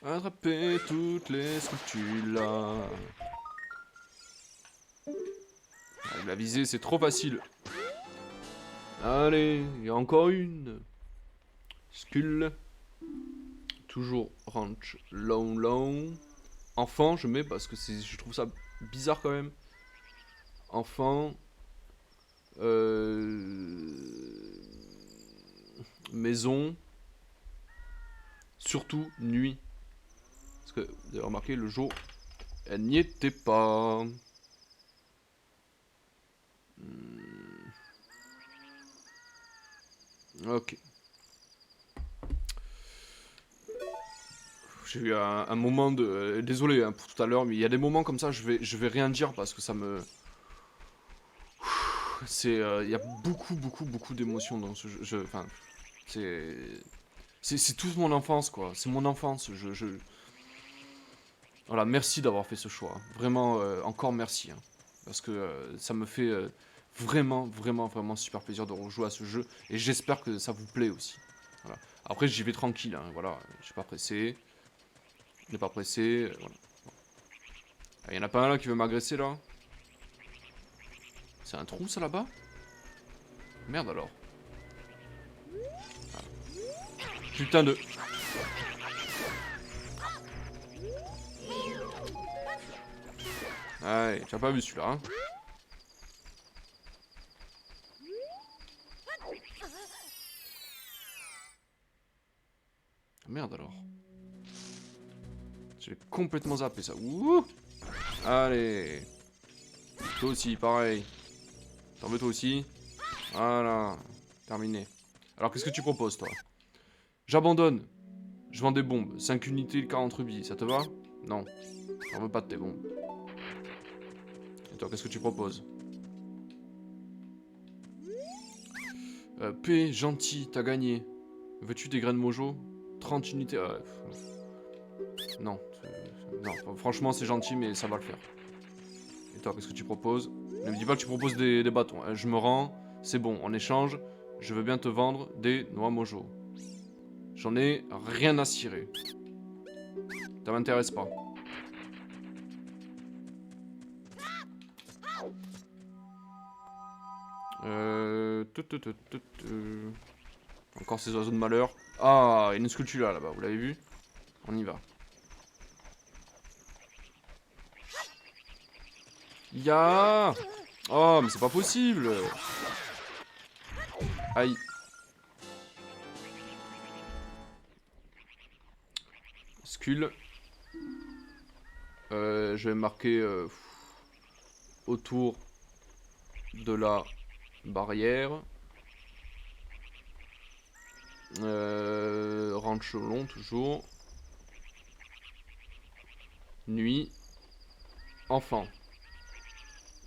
Attrapez toutes les sculptures là. Ah, la visée, c'est trop facile. Allez, il y a encore une. Skull. Toujours ranch long long. Enfant, je mets parce que je trouve ça bizarre quand même. Enfant. Maison. Surtout nuit. Parce que vous avez remarqué, le jour, elle n'y était pas. Ok. J'ai eu un moment de... désolé hein, pour tout à l'heure, mais il y a des moments comme ça, je vais rien dire parce que ça me... C'est... Il y a beaucoup d'émotions dans ce jeu. Enfin, c'est... C'est toute mon enfance, quoi. C'est mon enfance. Voilà, merci d'avoir fait ce choix. Vraiment, encore merci. Hein. Parce que ça me fait vraiment super plaisir de rejouer à ce jeu. Et j'espère que ça vous plaît aussi. Voilà. Après, j'y vais tranquille. Hein, voilà, je suis pas pressé. Je n'ai pas pressé. Voilà. Il y en a pas un là qui veut m'agresser là. C'est un trou ça là-bas? Merde alors. Ah. Putain de... Allez, tu as pas vu celui-là, hein? Merde alors. J'ai complètement zappé ça. Ouh. Allez. Toi aussi, pareil. T'en veux toi aussi? Voilà. Terminé. Alors qu'est-ce que tu proposes toi? J'abandonne. Je vends des bombes. 5 unités, 40 rubis. Ça te va? Non. J'en veux pas de tes bombes. Et toi, qu'est-ce que tu proposes? P, gentil, t'as gagné. Veux-tu des graines mojo? 30 unités. Non. Non, franchement, c'est gentil, mais ça va le faire. Et toi, qu'est-ce que tu proposes? Ne me dis pas que tu proposes des bâtons. Je me rends. C'est bon, en échange, je veux bien te vendre des noix mojo. J'en ai rien à cirer. Ça m'intéresse pas. Encore ces oiseaux de malheur. Ah, il y a une sculpture là-bas, vous l'avez vu? On y va. Ya. Oh, mais c'est pas possible. Aïe. Skull. Je vais marquer autour de la barrière. Ranch long toujours. Nuit. Enfant.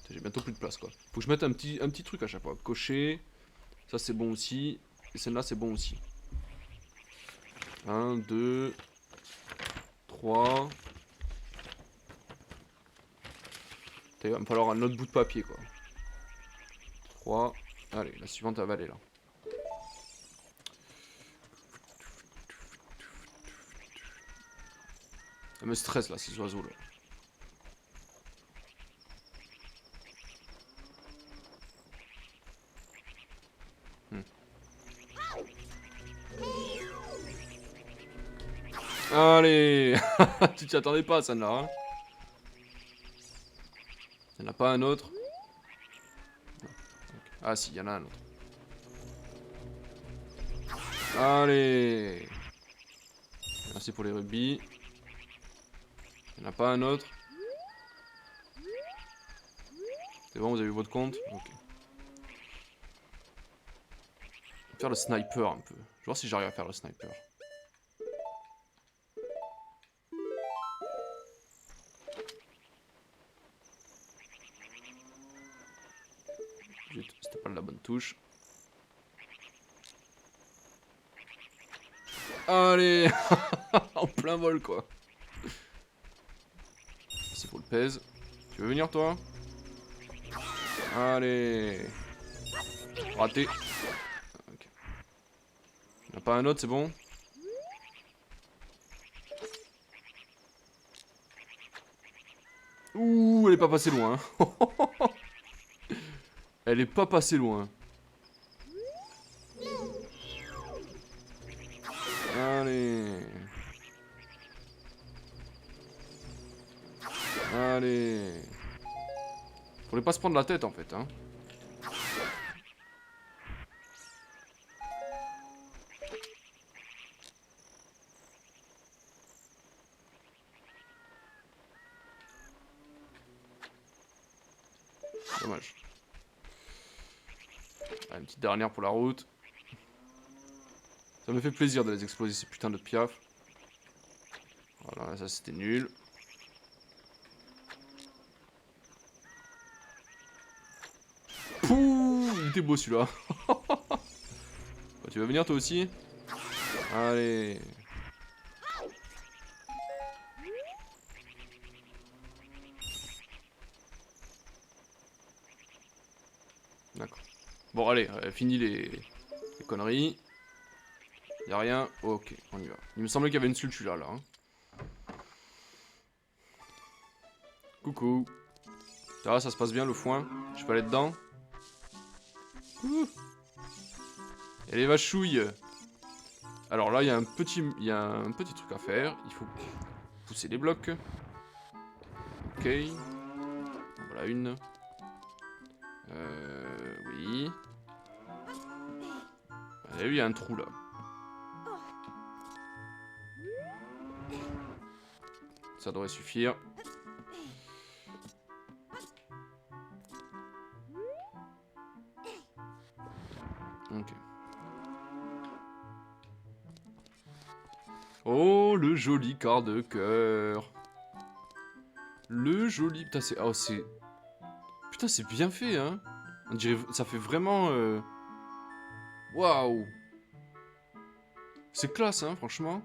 J'ai bientôt plus de place quoi. Faut que je mette un petit truc à chaque fois. Cocher. Ça c'est bon aussi. Et celle-là c'est bon aussi. 1, 2, 3. Il va me falloir un autre bout de papier quoi. 3. Allez, la suivante elle va aller là. Ça me stresse là, ces oiseaux là. Allez. Tu t'y attendais pas, celle-là, hein. Il n'y en a pas un autre. Ah si, il y en a un autre. Allez. Merci pour les rubis. Il n'y en a pas un autre. C'est bon, vous avez eu votre compte? Ok. Je vais faire le sniper un peu. Je vais voir si j'arrive à faire le sniper. C'était pas la bonne touche. Allez. En plein vol quoi. C'est pour le pèse. Tu veux venir toi? Allez. Raté. Ok. Il n'y en a pas un autre, c'est bon? Ouh, elle est pas passée loin. Elle est pas passée loin. Allez. Allez. Faudrait pas se prendre la tête en fait, hein. Dommage. Ah, une petite dernière pour la route. Ça me fait plaisir de les exploser ces putains de piafs. Voilà, ça c'était nul. Pouh, il était beau celui-là. Tu vas venir toi aussi? Allez. D'accord. Bon allez, fini les conneries. Y'a rien? Ok, on y va. Il me semblait qu'il y avait une sultula là. Hein. Coucou. Ça va, ça se passe bien le foin? Je peux aller dedans? Ouh. Et les vachouilles. Alors là, il y a un petit truc à faire. Il faut pousser les blocs. Ok. Voilà une. Oui. Vous avez vu, il y a un trou là. Ça devrait suffire. Ok. Oh, le joli quart de cœur. Le joli... Putain, c'est... Oh, c'est... Putain, c'est bien fait, hein. On dirait... Ça fait vraiment... Waouh. C'est classe, hein, franchement.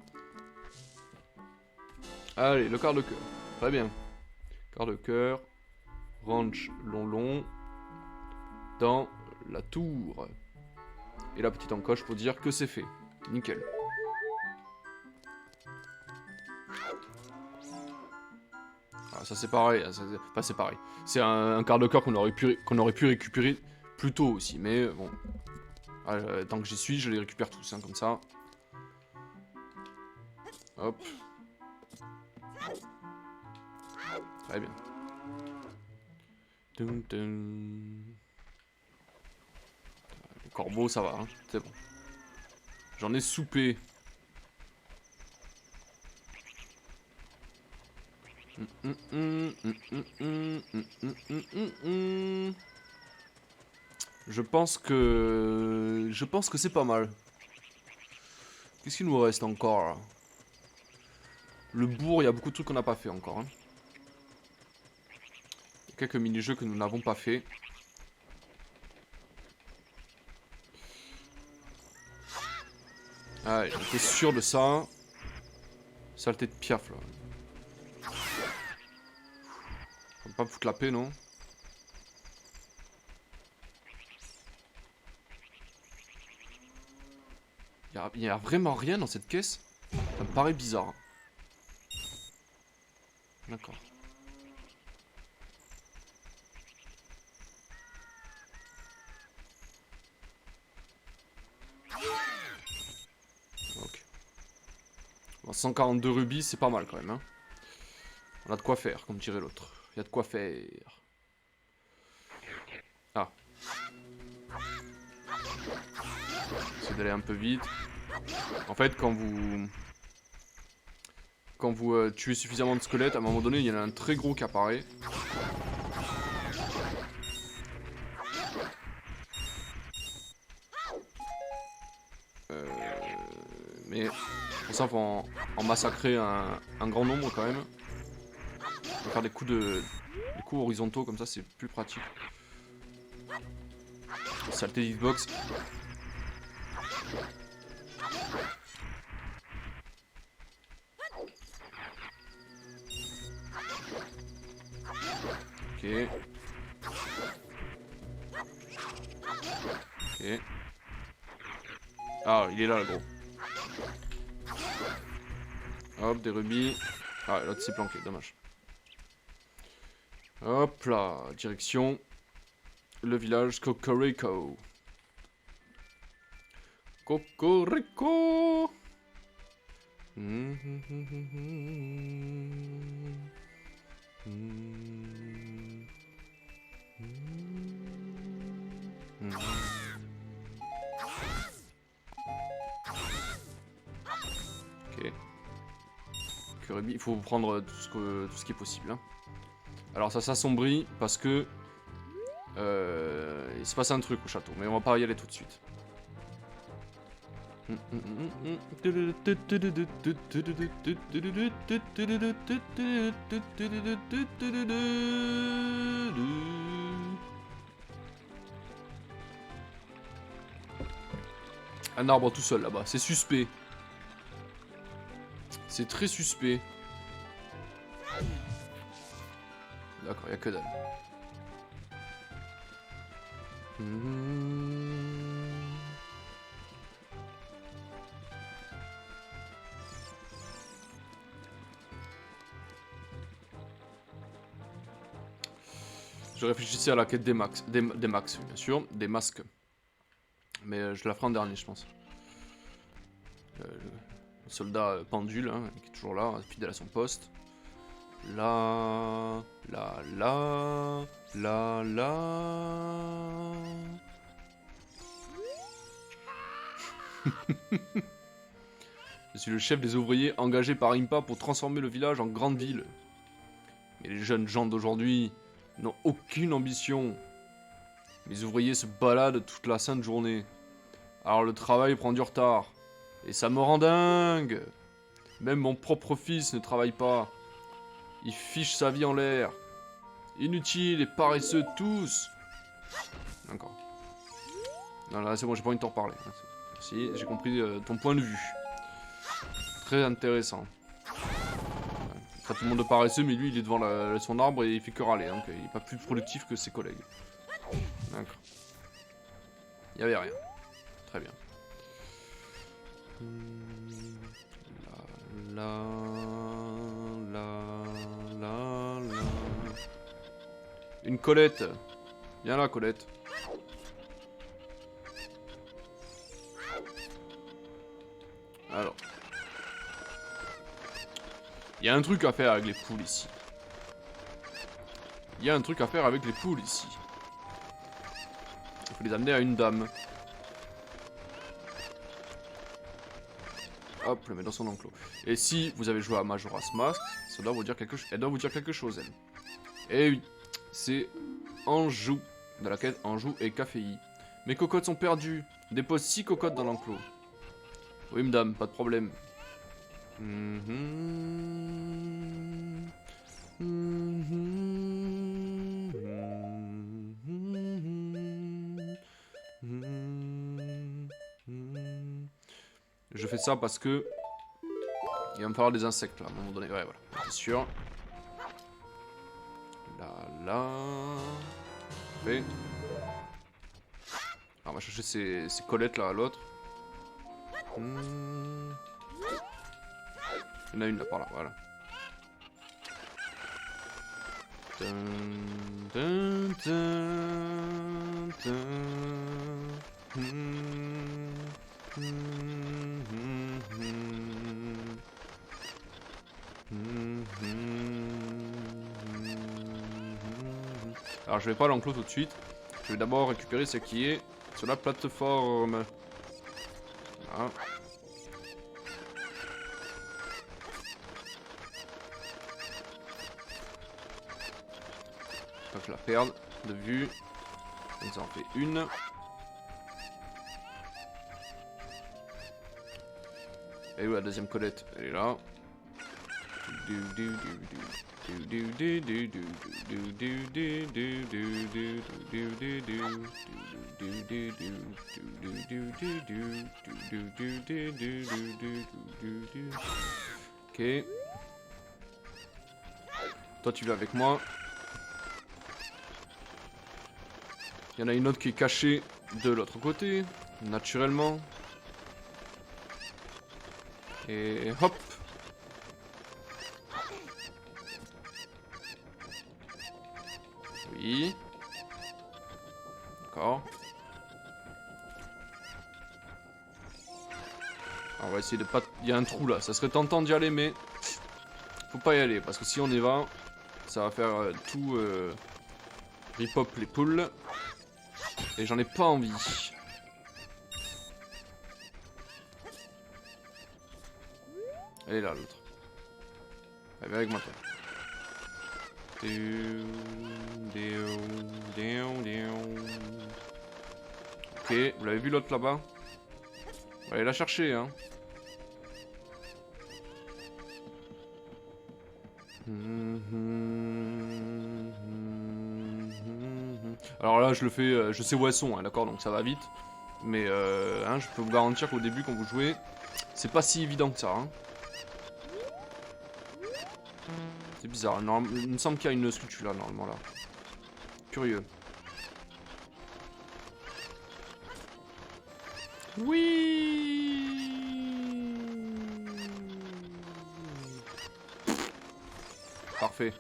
Allez, le quart de cœur. Très bien. Quart de cœur. Ranch long. Dans la tour. Et la petite encoche pour dire que c'est fait. Nickel. Ah, ça c'est pareil. Enfin, c'est pareil. C'est un quart de cœur qu'on aurait pu récupérer plus tôt aussi. Mais bon. Tant que j'y suis, je les récupère tous, hein, comme ça. Hop. Très bien. Dun, dun. Les corbeaux, ça va, hein, c'est bon. J'en ai soupé. Je pense que c'est pas mal. Qu'est-ce qu'il nous reste encore là? Le bourg, il y a beaucoup de trucs qu'on n'a pas fait encore. Hein. Il y a quelques mini-jeux que nous n'avons pas fait. Ah, j'étais sûr de ça. Saleté de piaf là. Faut pas me foutre la paix, non? Il y a vraiment rien dans cette caisse. Ça me paraît bizarre. D'accord. Ok. Bon, 142 rubis, c'est pas mal quand même. Hein. On a de quoi faire, comme dirait l'autre. Il y a de quoi faire. Ah. J'essaie d'aller un peu vite. En fait, quand vous tuez suffisamment de squelettes, à un moment donné, il y en a un très gros qui apparaît. Mais pour ça, il faut en massacrer un grand nombre quand même. On va faire des coups horizontaux comme ça, c'est plus pratique. Saleté d'Xbox. Ok. Ok. Ah, il est là, le gros. Hop, des rubis. Ah, l'autre s'est planqué, dommage. Hop là, direction le village Cocorico. Cocorico. Ok. Il faut prendre tout ce qui est possible. Hein. Alors ça s'assombrit parce que il se passe un truc au château, mais on va pas y aller tout de suite. Un arbre tout seul là-bas, c'est suspect. C'est très suspect. D'accord, y'a que dalle. Je réfléchissais à la quête des max, des max, bien sûr, des masques. Mais je la ferai en dernier, je pense. Le soldat pendule, hein, qui est toujours là, fidèle à son poste. Là, là, là, là, là. Je suis le chef des ouvriers engagés par Impa pour transformer le village en grande ville. Mais les jeunes gens d'aujourd'hui n'ont aucune ambition. Mes ouvriers se baladent toute la sainte journée. Alors le travail prend du retard. Et ça me rend dingue. Même mon propre fils ne travaille pas. Il fiche sa vie en l'air. Inutile et paresseux tous. D'accord. Non, là c'est bon, j'ai pas envie de t'en reparler. Merci, j'ai compris ton point de vue. Très intéressant. Il traite tout le monde de paresseux, mais lui il est devant son arbre et il fait que râler. Donc il est pas plus productif que ses collègues. D'accord. Il y avait rien. Très bien. La, la, la, la. Une Colette. Viens là, Colette. Alors. Il y a un truc à faire avec les poules ici. Il y a un truc à faire avec les poules ici. Il faut les amener à une dame. Hop, le mettre dans son enclos. Et si vous avez joué à Majora's Mask, ça doit vous dire quelque chose. Elle doit vous dire quelque chose, elle. Eh oui, c'est Anjou, de la quête Anjou et Caféi. Mes cocottes sont perdues. Dépose 6 cocottes dans l'enclos. Oui, madame, pas de problème. Je fais ça parce que il va me falloir des insectes là, à un moment donné. Ouais, voilà, c'est sûr. Là. Fait. Alors, on va chercher ces colettes là à l'autre. Il y en a une là par là, voilà. Alors je vais pas l'enclos tout de suite. Je vais d'abord récupérer ce qui est sur la plateforme. Voilà. Pas que je la perde de vue. Donc ça en fait une. Et où la deuxième Colette? Elle est là. Ok. Toi tu viens avec moi. Il y en a une autre qui est cachée de l'autre côté, naturellement. Et hop. Oui. D'accord. On va essayer de pas... Il y a un trou là, ça serait tentant d'y aller, mais... Faut pas y aller, parce que si on y va, ça va faire tout... rip-hop les poules. Et j'en ai pas envie. Elle est là, l'autre. Elle vient avec moi, toi. Ok, vous l'avez vu l'autre là-bas? On va aller la chercher, hein. Alors là, je le fais, je sais où elles sont, hein, d'accord, donc ça va vite. Mais hein, je peux vous garantir qu'au début, quand vous jouez, c'est pas si évident que ça. Hein. C'est bizarre, il me semble qu'il y a une sculpture là, normalement, là. Curieux. Oui. Parfait.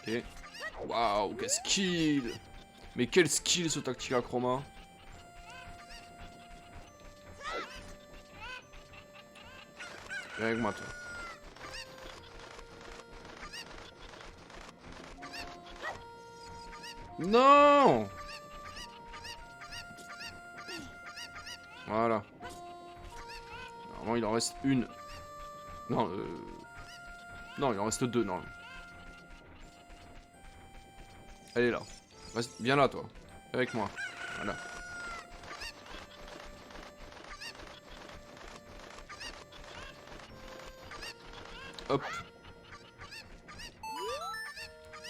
Ok. Waouh, quel skill! Mais quel skill ce Tactica Chroma! Viens avec moi, toi. Non! Voilà. Normalement, il en reste une. Non, non, il en reste deux, non. Elle est là. Reste... Viens là, toi. Avec moi. Voilà. Hop.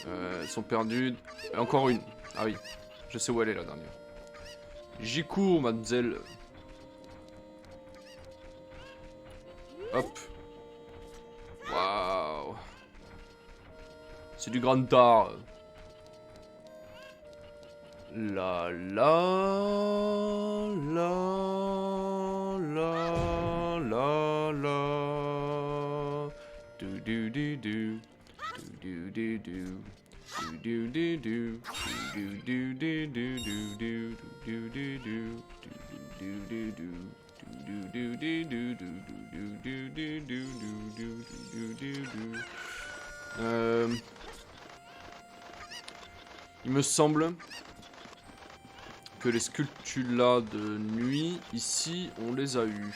Elles sont perdues. Et encore une. Ah oui. Je sais où elle est, la dernière. J'y cours, mademoiselle. Hop. Waouh. C'est du grand art. La la la la la la du du du du du du du du du du du du du il me semble que les sculptures là de nuit, ici, on les a eues.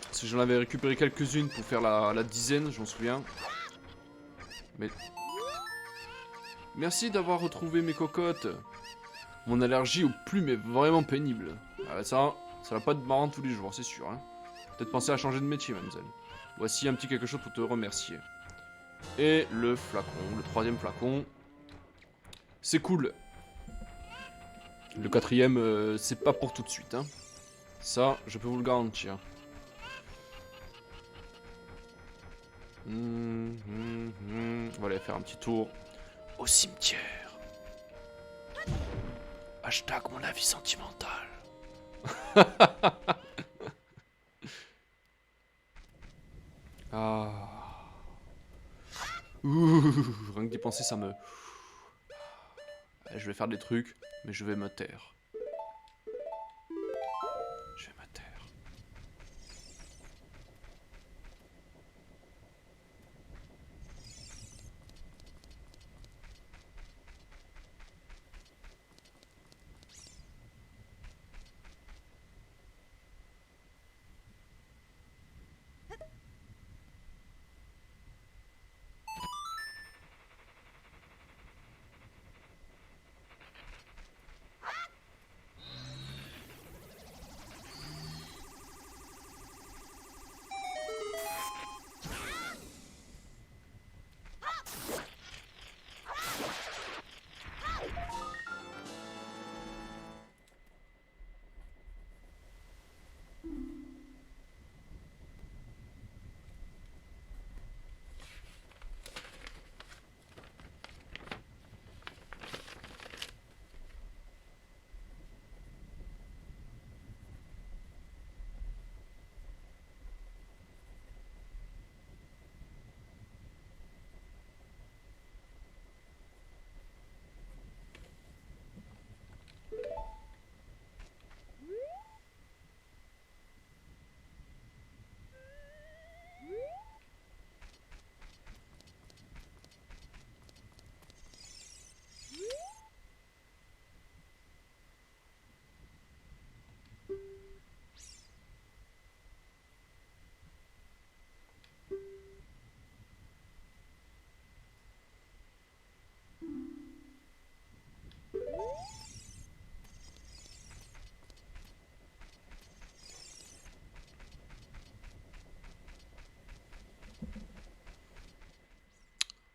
Parce que j'en avais récupéré quelques-unes pour faire la dizaine, je m'en souviens. Mais... Merci d'avoir retrouvé mes cocottes. Mon allergie aux plumes est vraiment pénible. Ah, ça va pas être marrant tous les jours, c'est sûr. Hein. Peut-être penser à changer de métier, mademoiselle. Voici un petit quelque chose pour te remercier. Et le flacon, le troisième flacon. C'est cool. Le quatrième, c'est pas pour tout de suite. Hein. Ça, je peux vous le garantir. On va aller faire un petit tour au cimetière. Hashtag mon avis sentimental. pensée, ça me... Je vais faire des trucs, mais je vais me taire. Je vais me taire.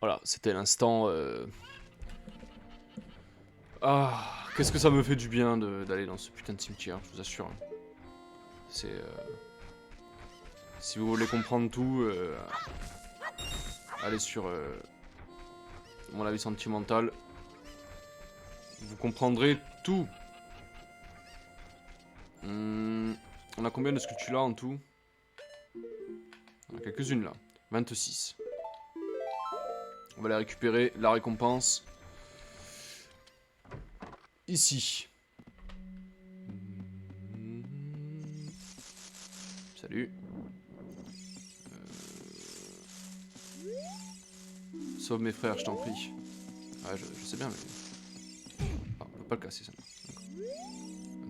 Voilà, c'était l'instant... Ah, qu'est-ce que ça me fait du bien d'aller dans ce putain de cimetière, je vous assure. C'est... Si vous voulez comprendre tout, allez sur mon avis sentimental. Vous comprendrez tout. On a combien de sculptures là en tout? On a quelques-unes là. 26. On va les récupérer, la récompense. Ici. Salut. Sauve mes frères, je t'en prie. Ouais, je sais bien, mais... Ah, on peut pas le casser, ça.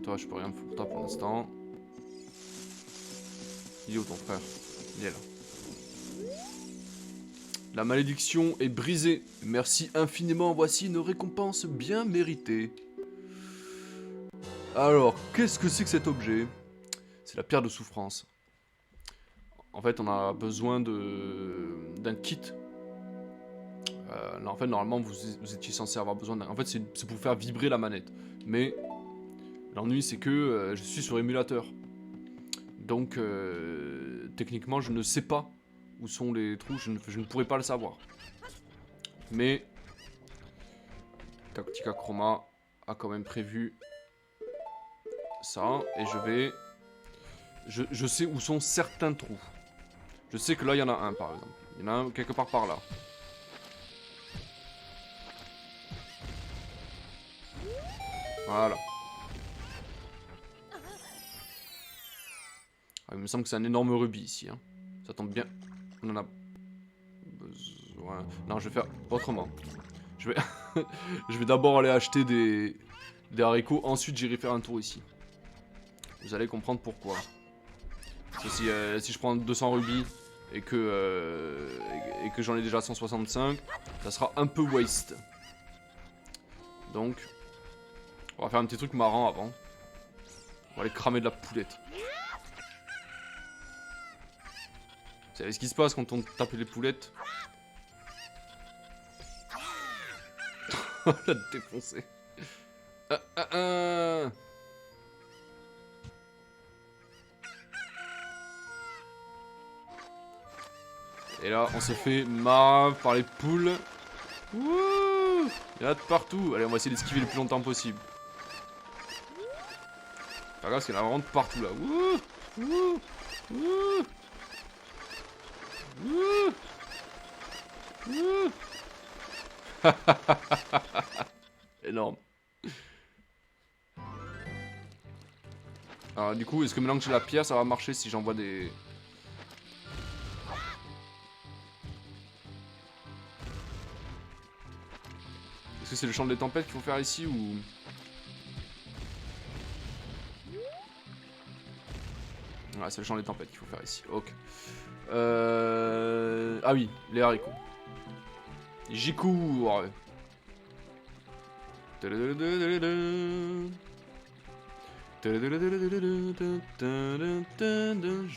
Toi, je peux rien pour toi pour l'instant. Il est où ton frère? Il est là. La malédiction est brisée. Merci infiniment, voici une récompense bien méritée. Alors, qu'est-ce que c'est que cet objet? C'est la pierre de souffrance. En fait, on a besoin d'un kit. Là, en fait, normalement, vous étiez censé avoir besoin d'un... En fait, c'est pour faire vibrer la manette. Mais l'ennui, c'est que je suis sur émulateur. Donc, techniquement, je ne sais pas où sont les trous. Je ne pourrais pas le savoir. Mais Tactica Chroma a quand même prévu ça. Et je vais... Je sais où sont certains trous. Je sais que là, il y en a un, par exemple. Il y en a un quelque part par là. Voilà. Ah, il me semble que c'est un énorme rubis ici. Hein. Ça tombe bien. On en a besoin. Non, je vais faire autrement. Je vais, je vais d'abord aller acheter des haricots. Ensuite, j'irai faire un tour ici. Vous allez comprendre pourquoi. Parce que si je prends 200 rubis et que j'en ai déjà 165, ça sera un peu waste. Donc, on va faire un petit truc marrant avant. On va aller cramer de la poulette. Vous savez ce qui se passe quand on tape les poulettes? On l'a défoncé. Et là, on se fait marave par les poules. Wouh! Il y en a de partout. Allez, on va essayer d'esquiver le plus longtemps possible. Pas grave, parce qu'il y en a vraiment de partout là. Wouh! Wouh! Wouh! Wouh! Wouh! Énorme. Alors du coup, est-ce que maintenant que j'ai la pierre, ça va marcher si j'envoie des... Est-ce que c'est le champ des tempêtes qu'il faut faire ici ou... Ouais, c'est le champ des tempêtes qu'il faut faire ici. Ok. Ah oui, les haricots. J'y cours.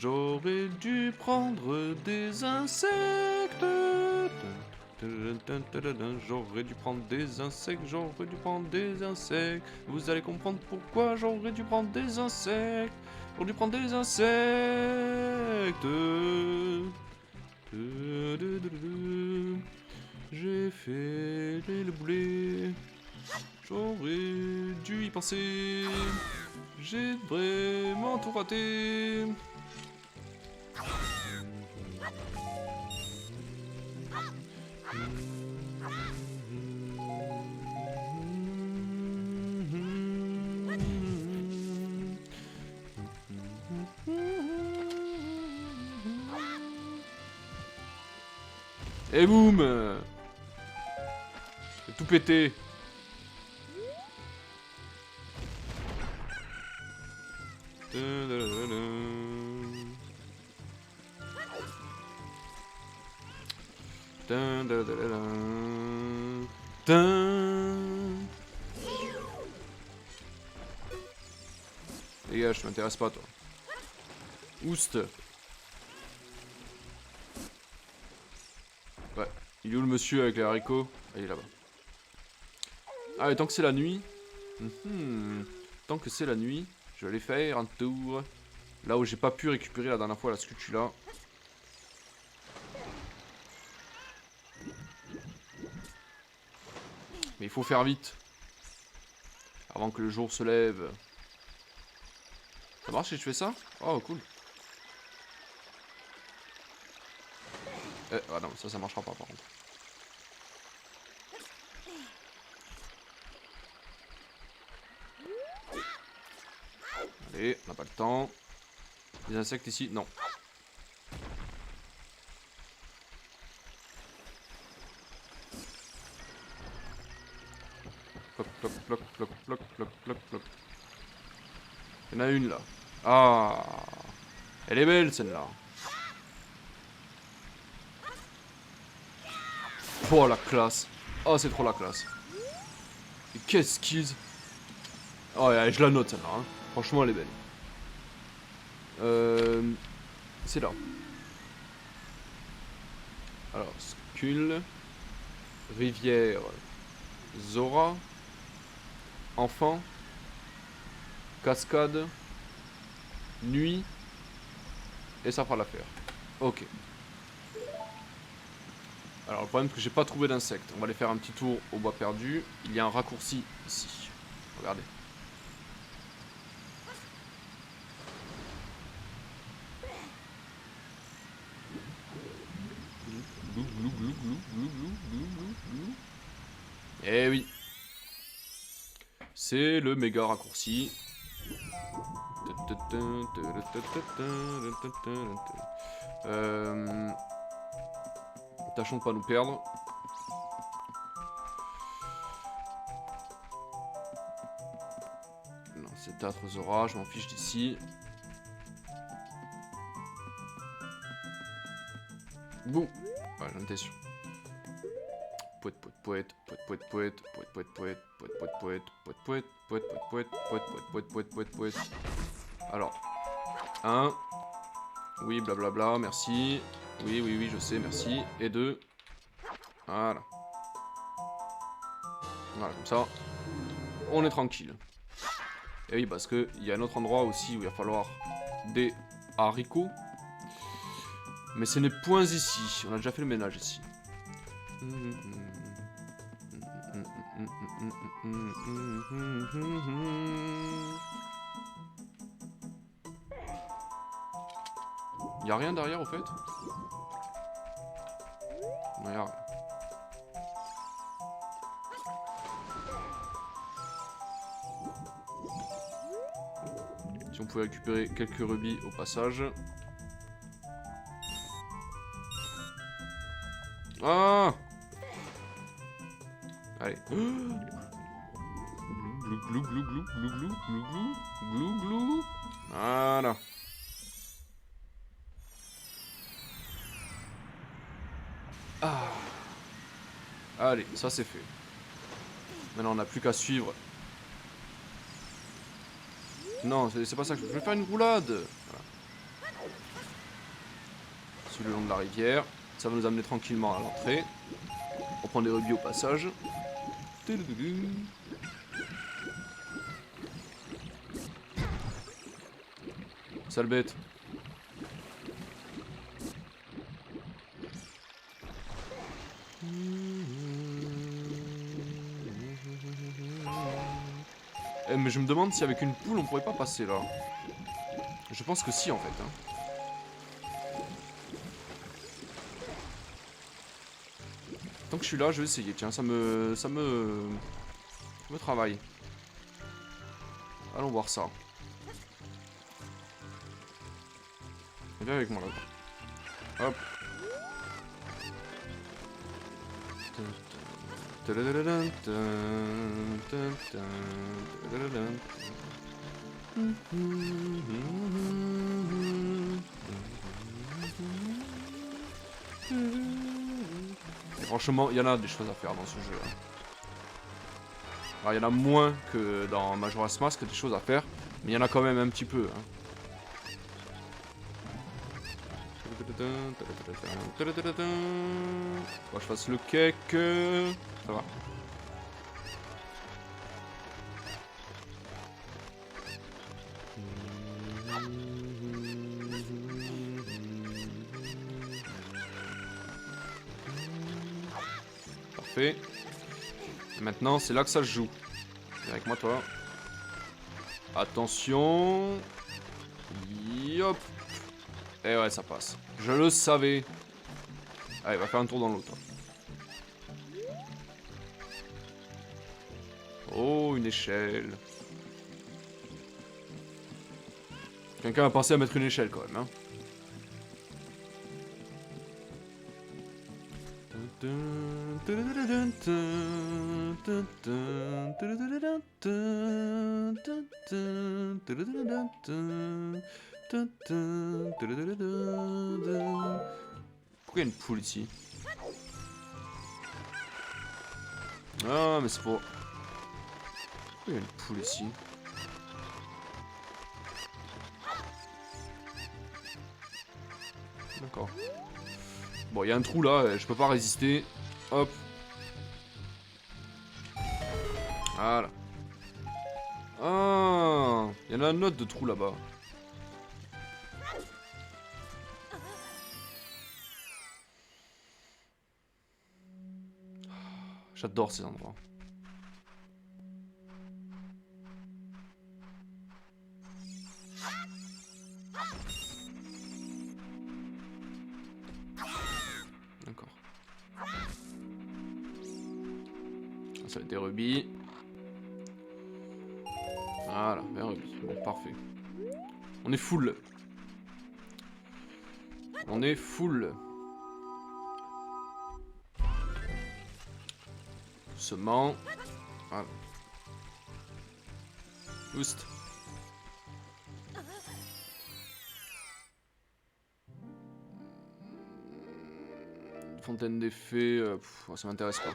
J'aurais dû prendre des insectes. J'aurais dû prendre des insectes, j'aurais dû prendre des insectes. Vous allez comprendre pourquoi j'aurais dû prendre des insectes. J'aurais dû prendre des insectes. J'ai fait le boulet. J'aurais dû y penser. J'ai vraiment tout raté. Et boum! J'ai tout pété. Dégage, je m'intéresse pas toi. Oust. Ouais, il est où le monsieur avec les haricots? Ah, il est là-bas. Ah, et tant que c'est la nuit... Tant que c'est la nuit, je vais aller faire un tour. Là où j'ai pas pu récupérer la dernière fois la scutula. Mais il faut faire vite. Avant que le jour se lève. Ça marche si je fais ça? Oh, cool. Ah non, ça marchera pas par contre. Allez, on n'a pas le temps. Des insectes ici? Non. Ploc, ploc, ploc, ploc, ploc, ploc, ploc, ploc. Il y en a une là. Ah, elle est belle celle-là. Oh la classe. Oh c'est trop la classe. Et qu'est-ce qu'ils... Oh ouais, je la note celle-là. Hein. Franchement elle est belle. C'est là. Alors, Skull. Rivière. Zora. Enfant. Cascade. Nuit. Et ça fera l'affaire. Ok. Alors le problème c'est que j'ai pas trouvé d'insectes. On va aller faire un petit tour au bois perdu. Il y a un raccourci ici. Regardez. Eh oui. C'est le méga raccourci. Tâchons de pas nous perdre. Non, c'est Théâtre Zora, je m'en fiche d'ici. Boum. Ouais, j'en étais sûr. Poète, poète, poète, poète, poète, poète, poète, poète, poète, poète, poète, poète, poète, poète, poète, poète, poète, poète, poète. Alors, 1. Oui, blablabla, merci. Oui, oui, oui, je sais, merci. Et 2. Voilà. Voilà, comme ça, on est tranquille. Et oui, parce qu'il y a un autre endroit aussi où il va falloir des haricots. Mais ce n'est point ici. On a déjà fait le ménage ici. Y a rien derrière au fait? Non, y a rien. Si on pouvait récupérer quelques rubis au passage. Ah! Allez. Glou glou glou glou glou glou glou glou glou glou. Voilà. Ah. Allez, ça c'est fait. Maintenant on n'a plus qu'à suivre. Non, c'est pas ça que je veux faire une roulade. Voilà. Sur le long de la rivière. Ça va nous amener tranquillement à l'entrée. On prend des rubis au passage. Sale bête. Eh, mais je me demande si avec une poule on pourrait pas passer là. Je pense que si en fait. Hein. Tant que je suis là, je vais essayer. Tiens, ça me travaille. Allons voir ça. Viens avec moi là. Hop. Et franchement, il y en a des choses à faire dans ce jeu. Hein. Alors, il y en a moins que dans Majora's Mask, des choses à faire, mais il y en a quand même un petit peu. Hein. Faut que je fasse le cake. Ça va. Parfait. Et maintenant, c'est là que ça se joue. Viens avec moi, toi. Attention. Yop. Et ouais, ça passe. Je le savais. Allez, va faire un tour dans l'eau, toi. Oh, une échelle. Quelqu'un a pensé à mettre une échelle, quand même, hein. Pourquoi il y a une poule ici? Ah, mais c'est pour... Pourquoi il y a une poule ici? D'accord. Bon, il y a un trou là, je peux pas résister. Hop. Voilà. Ah, il y en a un autre de trou là-bas. J'adore ces endroits. D'accord. Ça va être des rubis. Voilà, des rubis. Bon, parfait. On est full. On est full. Doucement. Voilà. Boost. Fontaine d'effet, ça m'intéresse pas.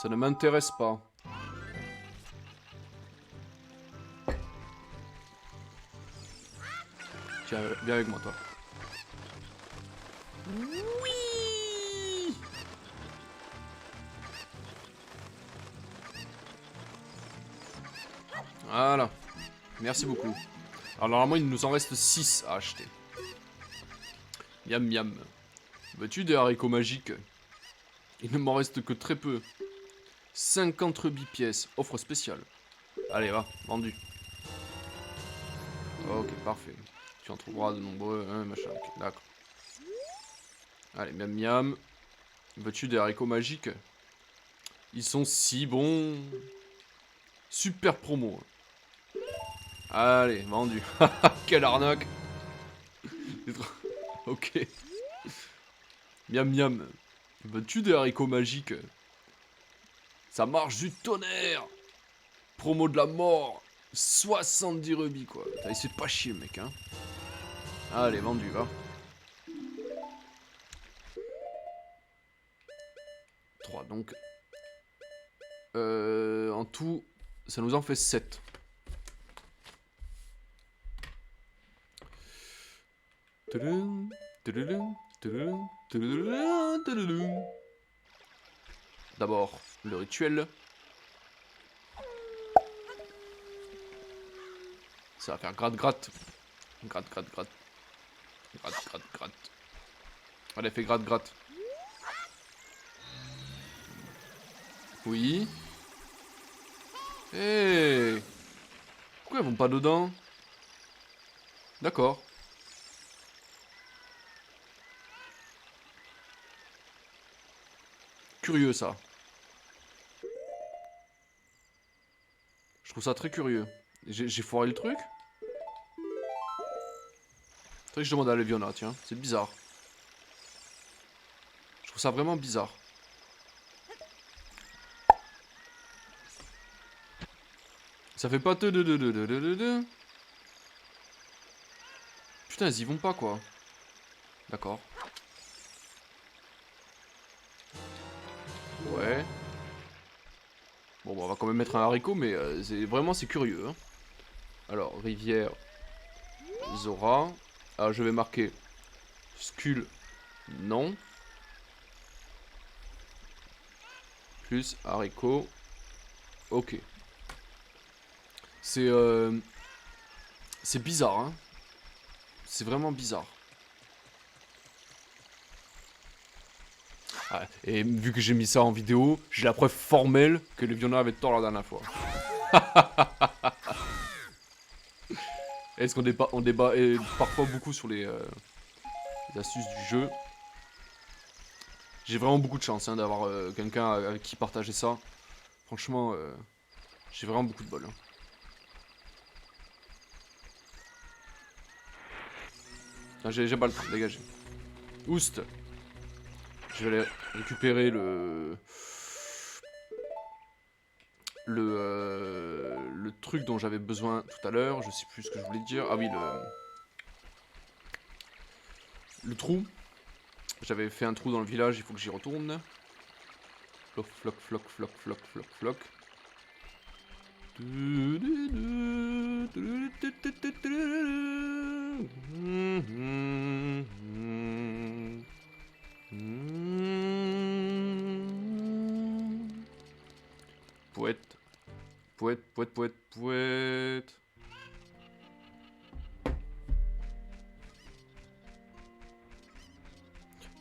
Ça ne m'intéresse pas. Tiens, viens avec moi, toi. Oui. Voilà. Merci beaucoup. Alors normalement, il nous en reste 6 à acheter. Miam miam. Veux-tu des haricots magiques? Il ne m'en reste que très peu. 50 rubis pièces. Offre spéciale. Allez, va. Vendu. Ok, parfait. Tu en trouveras de nombreux, hein, machin. Okay, d'accord. Allez, miam miam. Veux-tu des haricots magiques? Ils sont si bons. Super promo. Allez, vendu. Quelle arnaque. Ok. Miam miam. Veux-tu des haricots magiques? Ça marche du tonnerre. Promo de la mort. 70 rubis quoi. T'as essayé de pas chier mec hein. Allez, vendu, va. 3 donc. En tout, ça nous en fait 7. D'abord, le rituel. Ça va faire gratte-gratte. Gratte-gratte-gratte. Gratte-gratte-gratte. Allez, fais gratte-gratte. Oui. Hey. Pourquoi elles vont pas dedans? D'accord. Curieux ça. Je trouve ça très curieux. J'ai foiré le truc? Faudrait que je demande à Leviona, tiens. C'est bizarre. Je trouve ça vraiment bizarre. Ça fait pas de. Putain, elles y vont pas quoi. D'accord. Ouais. Bon, bah, on va quand même mettre un haricot, mais c'est curieux. Hein. Alors, rivière, Zora. Ah, je vais marquer Skull, non. Plus haricot. Ok. C'est bizarre, hein. C'est vraiment bizarre. Ah, et vu que j'ai mis ça en vidéo, j'ai la preuve formelle que le Leviona avait tort la dernière fois. Est-ce on débat parfois beaucoup sur les astuces du jeu. J'ai vraiment beaucoup de chance hein, d'avoir quelqu'un avec qui partager ça. Franchement, j'ai vraiment beaucoup de bol. Hein. Ah, j'ai pas le temps, dégagez. Oust. Je vais aller récupérer le truc dont j'avais besoin tout à l'heure. Je sais plus ce que je voulais dire. Ah oui, le trou. J'avais fait un trou dans le village, il faut que j'y retourne. Floc, floc, floc, floc, floc, floc, floc. Poète. Poète, poète, poète, poète.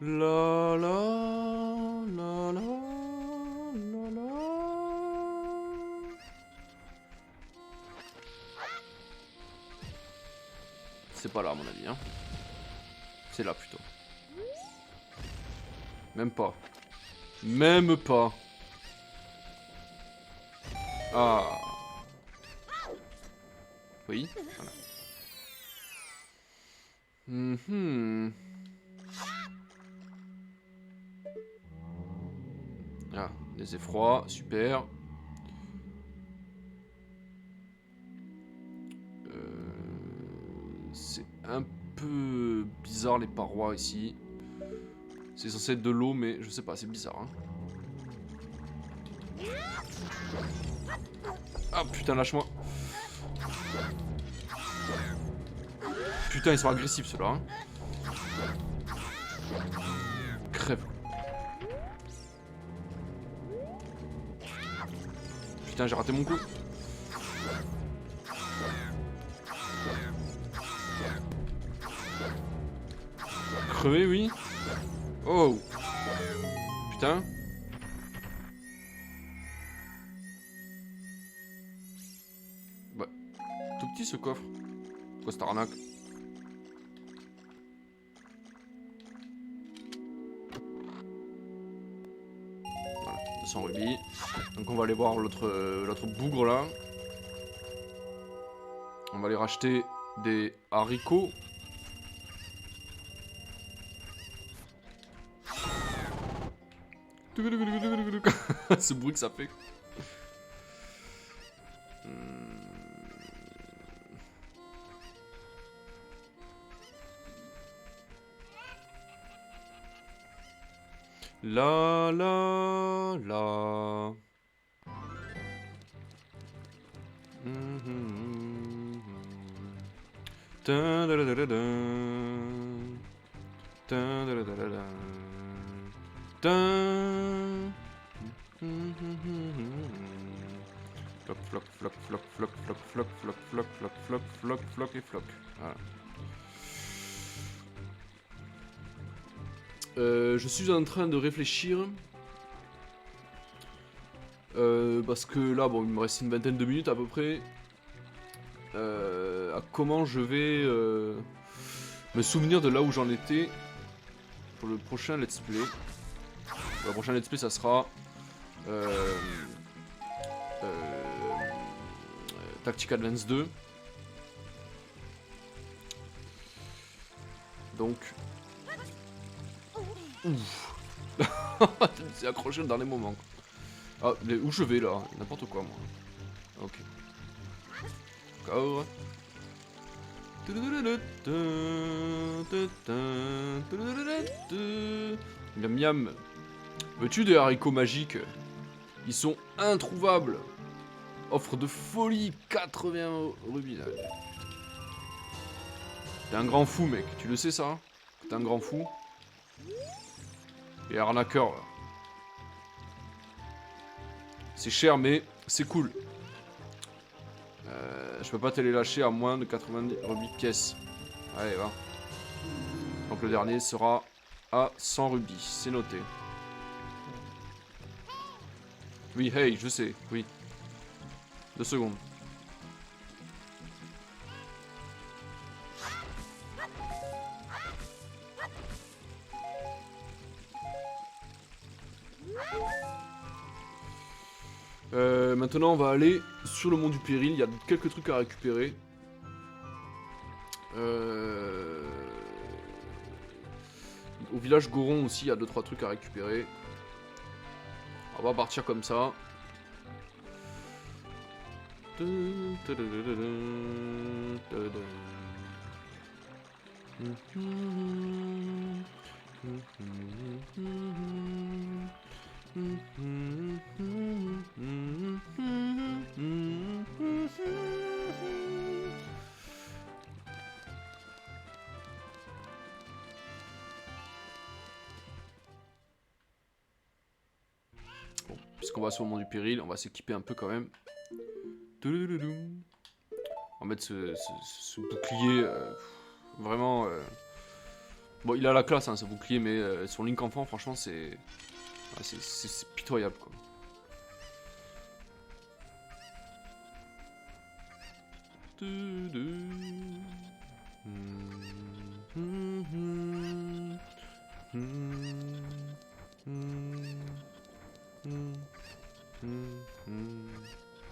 La la la la la la. C'est pas là à mon avis hein. C'est là plutôt. Même pas. Même pas. Ah. Oui, voilà. Ah, des effrois, super. C'est un peu bizarre les parois ici. C'est censé être de l'eau, mais je sais pas, c'est bizarre. Hein. Ah putain, lâche-moi. Putain, ils sont agressifs ceux-là. Hein. Crève. Putain, j'ai raté mon coup. Crevé, oui. Oh. Putain. Bah, tout petit ce coffre. Quoi cette arnaque? Voilà, 200 rubis. Donc on va aller voir l'autre bougre là. On va aller racheter des haricots. Ce bruit que ça fait. La la la. Floc, floc, floc, floc, floc, floc, floc, floc, floc, floc, floc, floc, floc et floc. Voilà. Je suis en train de réfléchir. Parce que là, bon, il me reste une vingtaine de minutes à peu près. À comment je vais me souvenir de là où j'en étais pour le prochain let's play. Pour le prochain let's play, ça sera Tactical Advance 2. Donc, ouf, c'est accroché dans les moments. Ah, mais où je vais là? N'importe quoi, moi. Ok. Encore. Miam miam. Veux-tu des haricots magiques? Ils sont introuvables. Offre de folie, 80 rubis. T'es un grand fou, mec. Tu le sais, ça? T'es un grand fou. Et arnaqueur, là. C'est cher, mais c'est cool. Je peux pas te les lâcher à moins de 90 rubis de caisse. Allez, va. Donc le dernier sera à 100 rubis. C'est noté. Oui, hey, je sais. Oui. 2 secondes. Maintenant, on va aller sur le mont du Péril. Il y a quelques trucs à récupérer. Au village Goron aussi, il y a 2-3 trucs à récupérer. On va partir comme ça. Bon, puisqu'on va sur le mont du Péril, on va s'équiper un peu quand même. On va mettre ce bouclier vraiment. Bon, il a la classe, hein, ce bouclier, mais son Link enfant, franchement, c'est pitoyable, quoi.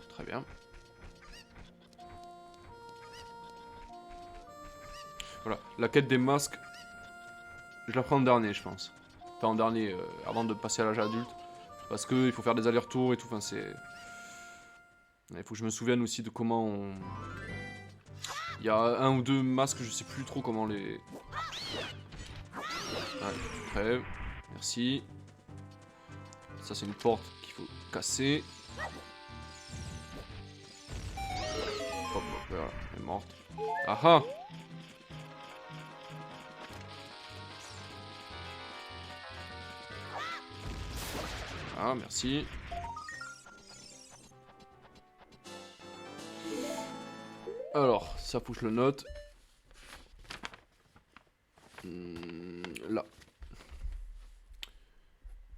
Très bien. Voilà, la quête des masques, je la prends en dernier, je pense. Enfin, en dernier, avant de passer à l'âge adulte. Parce qu'il faut faire des allers-retours et tout, enfin, c'est... Il faut que je me souvienne aussi de comment on... Il y a 1 ou 2 masques, je sais plus trop comment les... Allez, prêt. Merci. Ça, c'est une porte qu'il faut casser. Hop, voilà, elle est morte. Ah ah! Ah, merci. Alors, ça faut que je le note. Là.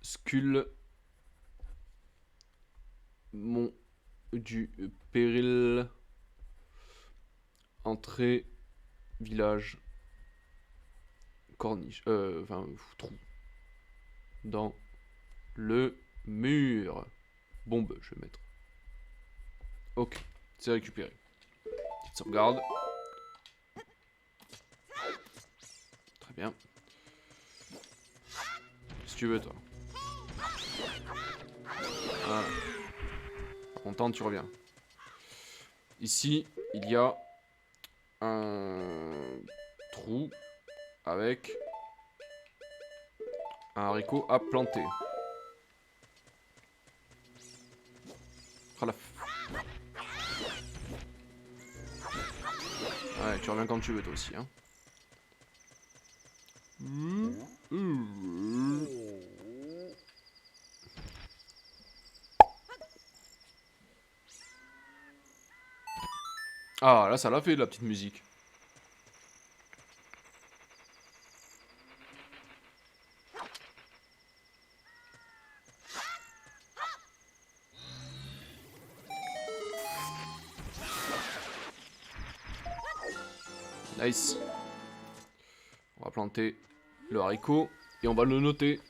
Skull. Mont du Péril. Entrée. Village. Corniche. Enfin, trou. Dans le mur. Bombe, je vais mettre. Ok, c'est récupéré. Petite sauvegarde. Très bien. Qu'est-ce que tu veux, toi? Voilà. Content, tu reviens. Ici, il y a un trou avec un haricot à planter. Ah, ouais, tu reviens quand tu veux, toi aussi, hein. Ah, là, ça l'a fait, la petite musique. Nice. On va planter le haricot et on va le noter.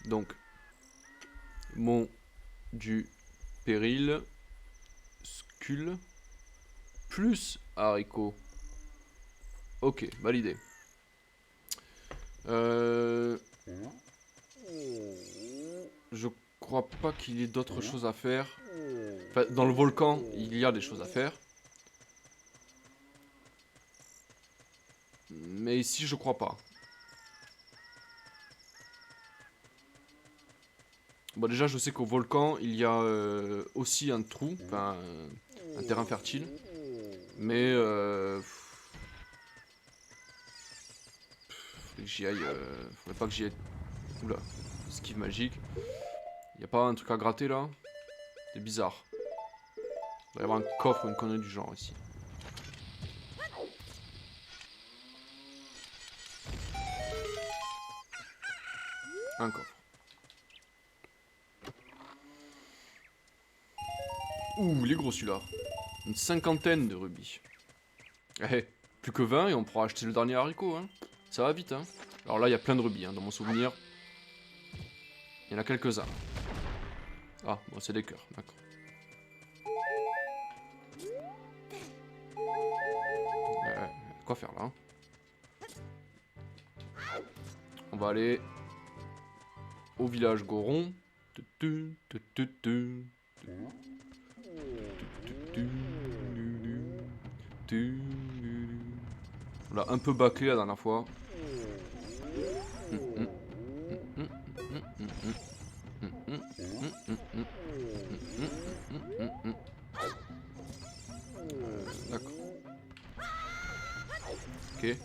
Donc, mont du péril, scul, plus haricot. Ok, validé. Je crois pas qu'il y ait d'autres choses à faire. Enfin, dans le volcan, il y a des choses à faire. Mais ici, je crois pas. Bon, déjà, je sais qu'au volcan, il y a aussi un trou, enfin, un terrain fertile. Mais faudrait que j'y aille. Faudrait pas que j'y aille. Oula, esquive magique. Y a pas un truc à gratter là? C'est bizarre. Il va y avoir un coffre ou une connerie du genre ici. Un coffre. Ouh, il est gros celui-là. Une cinquantaine de rubis. Eh, plus que 20 et on pourra acheter le dernier haricot, hein. Ça va vite, hein. Alors là, il y a plein de rubis, hein, dans mon souvenir. Il y en a quelques-uns. Ah, bon, c'est des cœurs, d'accord. Quoi faire là, hein. On va aller au village Goron. On l'a un peu bâclé la dernière fois. D'accord. Ok.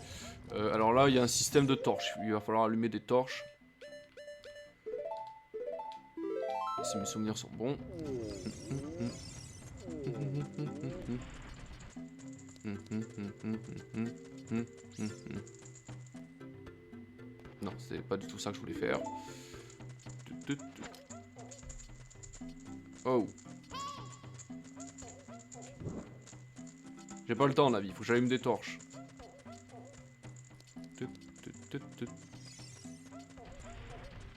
Alors là, il y a un système de torches. Il va falloir allumer des torches. Si mes souvenirs sont bons. Non, c'est pas du tout ça que je voulais faire. Oh. J'ai pas le temps, la vie. Faut que j'allume des torches.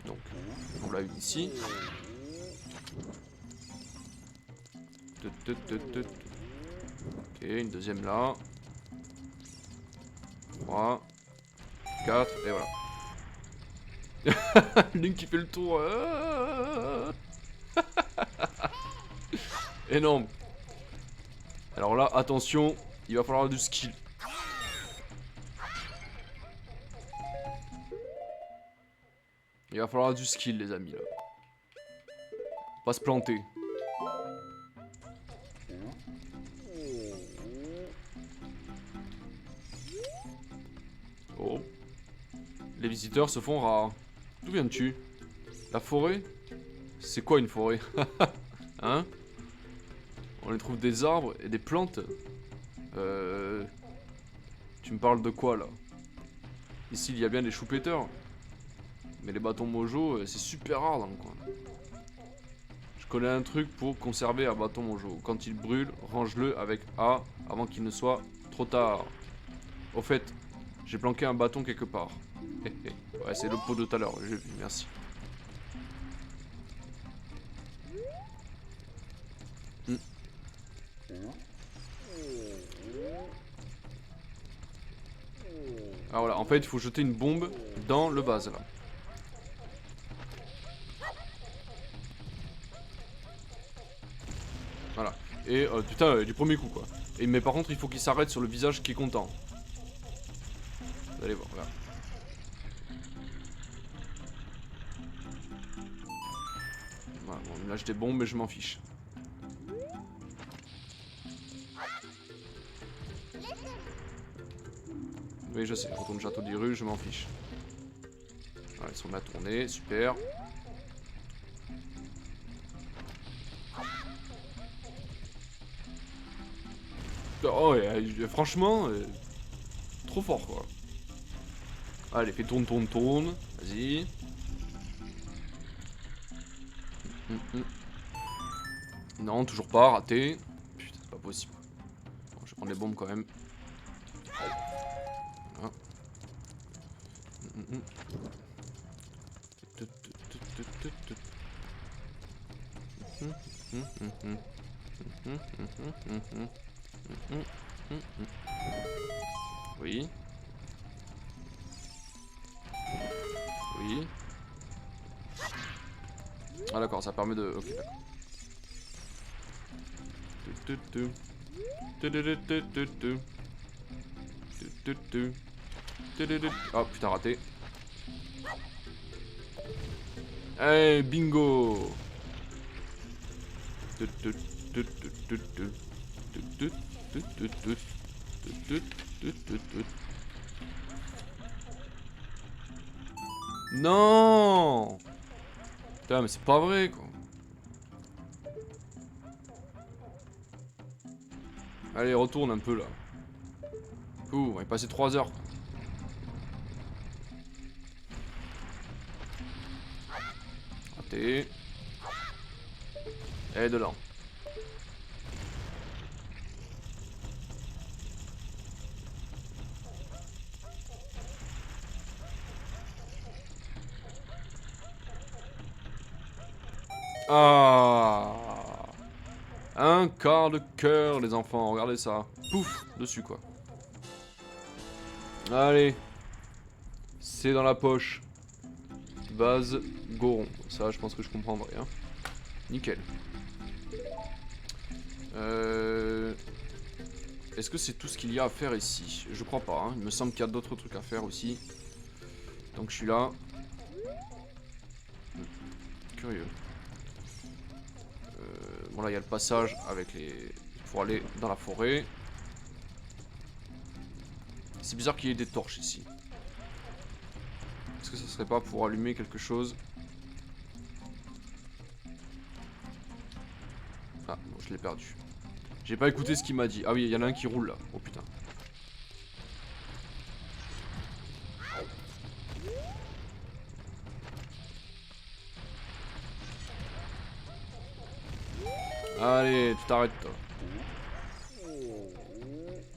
Donc, on l'a une ici. Ok, une deuxième là. 3, 4, et voilà. Link qui fait le tour. Énorme. Alors là, attention, il va falloir du skill. Il va falloir du skill, les amis, là. Pas se planter. Oh. Les visiteurs se font rares. D'où viens-tu? La forêt? C'est quoi une forêt? Hein? On y trouve des arbres et des plantes. Tu me parles de quoi, là? Ici, il y a bien des choux-péteurs. Mais les bâtons mojo, c'est super rare dans le coin. Je connais un truc pour conserver un bâton mojo. Quand il brûle, range-le avec A avant qu'il ne soit trop tard. Au fait, j'ai planqué un bâton quelque part. Ouais, c'est le pot de tout à l'heure, j'ai vu, merci. Ah voilà, en fait il faut jeter une bombe dans le vase là. Voilà. Et putain, du premier coup quoi. Et, mais par contre il faut qu'il s'arrête sur le visage qui est content. Vous allez voir, regarde. Voilà, bon, il me lâche des bombes mais je m'en fiche. Oui je sais, retourne château d'Hyrule, je m'en fiche. Voilà, ils sont bien tournés, super. Oh, franchement, trop fort quoi. Allez, fais tourne, tourne, tourne. Vas-y. Non, toujours pas, raté. Putain, c'est pas possible. Bon, je vais prendre les bombes quand même. Voilà. Oui. Oui. Ah d'accord, ça permet de... Ok, d'accord. Oh putain, raté. Hey, bingo. Non. Putain, mais c'est pas vrai quoi. Allez, retourne un peu là. Ouh, on est passé 3 heures. Raté. Et dedans. Ah. Un quart de cœur, les enfants, regardez ça. Pouf, dessus quoi. Allez. C'est dans la poche. Vase Goron. Ça, je pense que je comprendrai. Hein. Nickel. Est-ce que c'est tout ce qu'il y a à faire ici? Je crois pas. Hein. Il me semble qu'il y a d'autres trucs à faire aussi. Donc je suis là. Curieux. Bon là il y a le passage avec les... pour aller dans la forêt. C'est bizarre qu'il y ait des torches ici. Est-ce que ça serait pas pour allumer quelque chose? Ah bon, je l'ai perdu. J'ai pas écouté ce qu'il m'a dit. Ah oui, il y en a un qui roule là. Oh putain. Allez, tu t'arrêtes toi.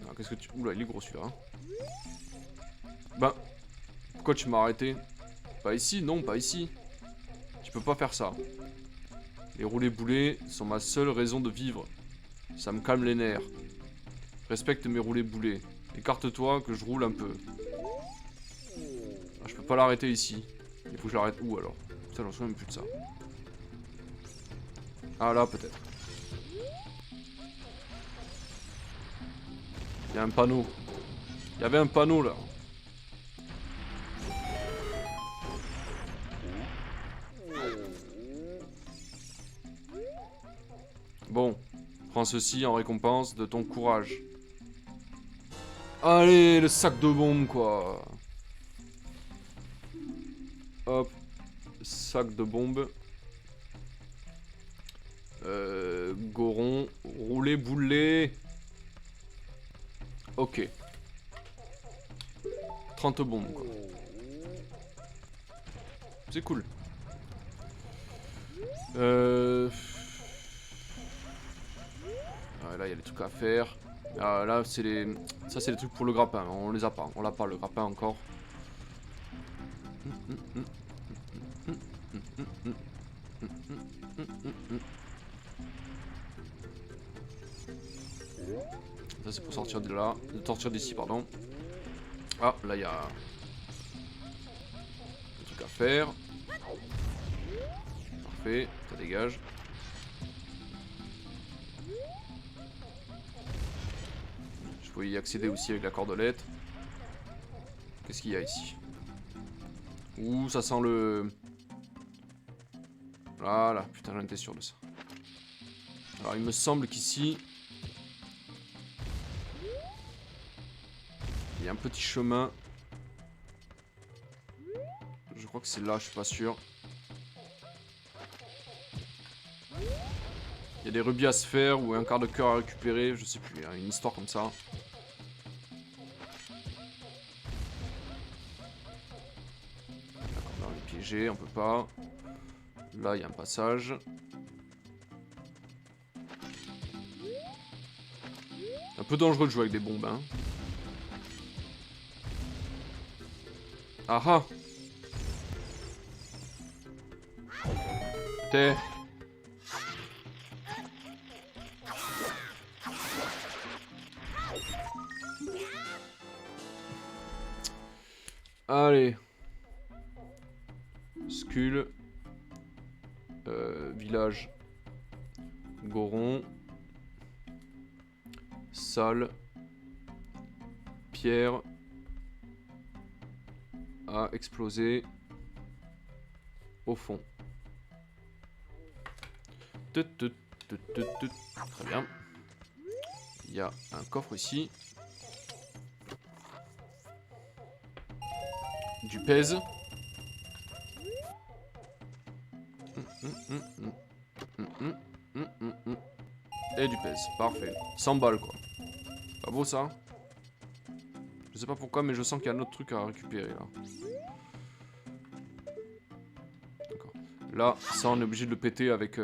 Ah, qu'est-ce que tu... Oula, il est gros celui-là. Hein. Ben, pourquoi tu m'as arrêté? Pas ici, non, pas ici. Tu peux pas faire ça. Les roulés boulets sont ma seule raison de vivre. Ça me calme les nerfs. Respecte mes roulés boulets. Écarte-toi que je roule un peu. Ah, je peux pas l'arrêter ici. Il faut que je l'arrête où alors? Putain, j'en souviens même plus de ça. Ah là, peut-être. Il y a un panneau. Il y avait un panneau là. Bon, prends ceci en récompense de ton courage. Allez, le sac de bombes quoi. Hop, sac de bombes. Goron, roulé boulet. Ok. 30 bombes quoi. C'est cool. Ah, là il y a des trucs à faire. Ah, là c'est les... Ça c'est les trucs pour le grappin. On les a pas. On l'a pas le grappin encore. Ça c'est pour sortir de là. Sortir d'ici, pardon. Ah, là il y a un truc à faire. Parfait, ça dégage. Je pouvais y accéder aussi avec la cordelette. Qu'est-ce qu'il y a ici? Ouh, ça sent le... Voilà, putain, j'en étais sûr de ça. Alors, il me semble qu'ici... il y a un petit chemin. Je crois que c'est là, je suis pas sûr. Il y a des rubis à se faire ou un quart de cœur à récupérer, je sais plus, il y a une histoire comme ça. D'accord, là on est piégé, on peut pas. Là il y a un passage. Un peu dangereux de jouer avec des bombes, hein. Ah ah! T'es... Allez. Skull. Village. Goron. Salle. Pierre. A explosé. Au fond. Très bien. Il y a un coffre ici. Du pèse. Et du pèse. Parfait. 100 balles quoi. Pas beau ça? Je sais pas pourquoi mais je sens qu'il y a un autre truc à récupérer là. D'accord. Là, ça on est obligé de le péter avec,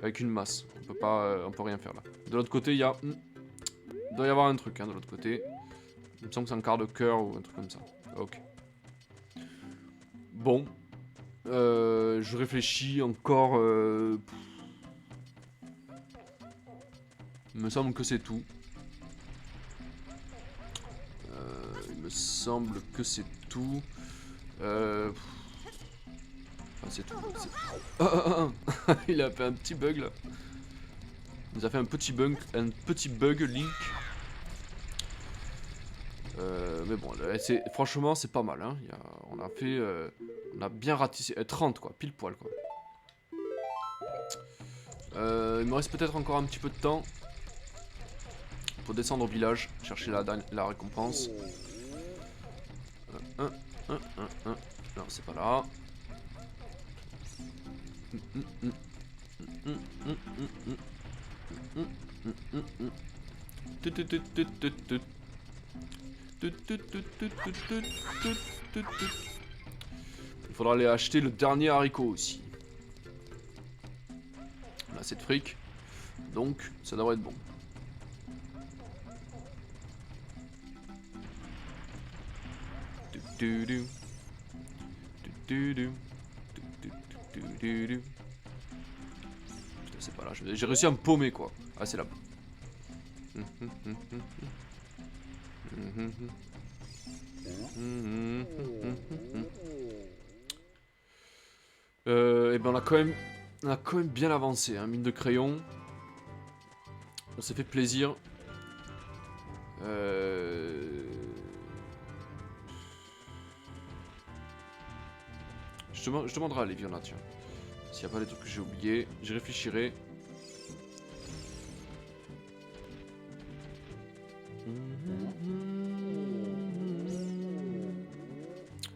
avec une masse. On peut pas, on peut rien faire là. De l'autre côté il y a... il doit y avoir un truc hein, de l'autre côté. Il me semble que c'est un quart de cœur ou un truc comme ça. Ok. Bon. Je réfléchis encore... il me semble que c'est tout. Il me semble que c'est tout. Enfin, c'est tout. Il a fait un petit bug là. Il nous a fait un petit bug Link. Mais bon, franchement, c'est pas mal. Hein. On a fait, on a bien ratissé 30 quoi, pile poil quoi. Il me reste peut-être encore un petit peu de temps pour descendre au village, chercher la récompense. Non, c'est pas là. Il faudra aller acheter le dernier haricot aussi. On a assez de fric, donc ça devrait être bon. Putain, c'est pas là, j'ai réussi à me paumer quoi. Ah, c'est là-bas. Et ben on a quand même bien avancé, hein, mine de crayon. On s'est fait plaisir. Je demanderai à Léviona, tiens. S'il n'y a pas des trucs que j'ai oubliés, j'y réfléchirai.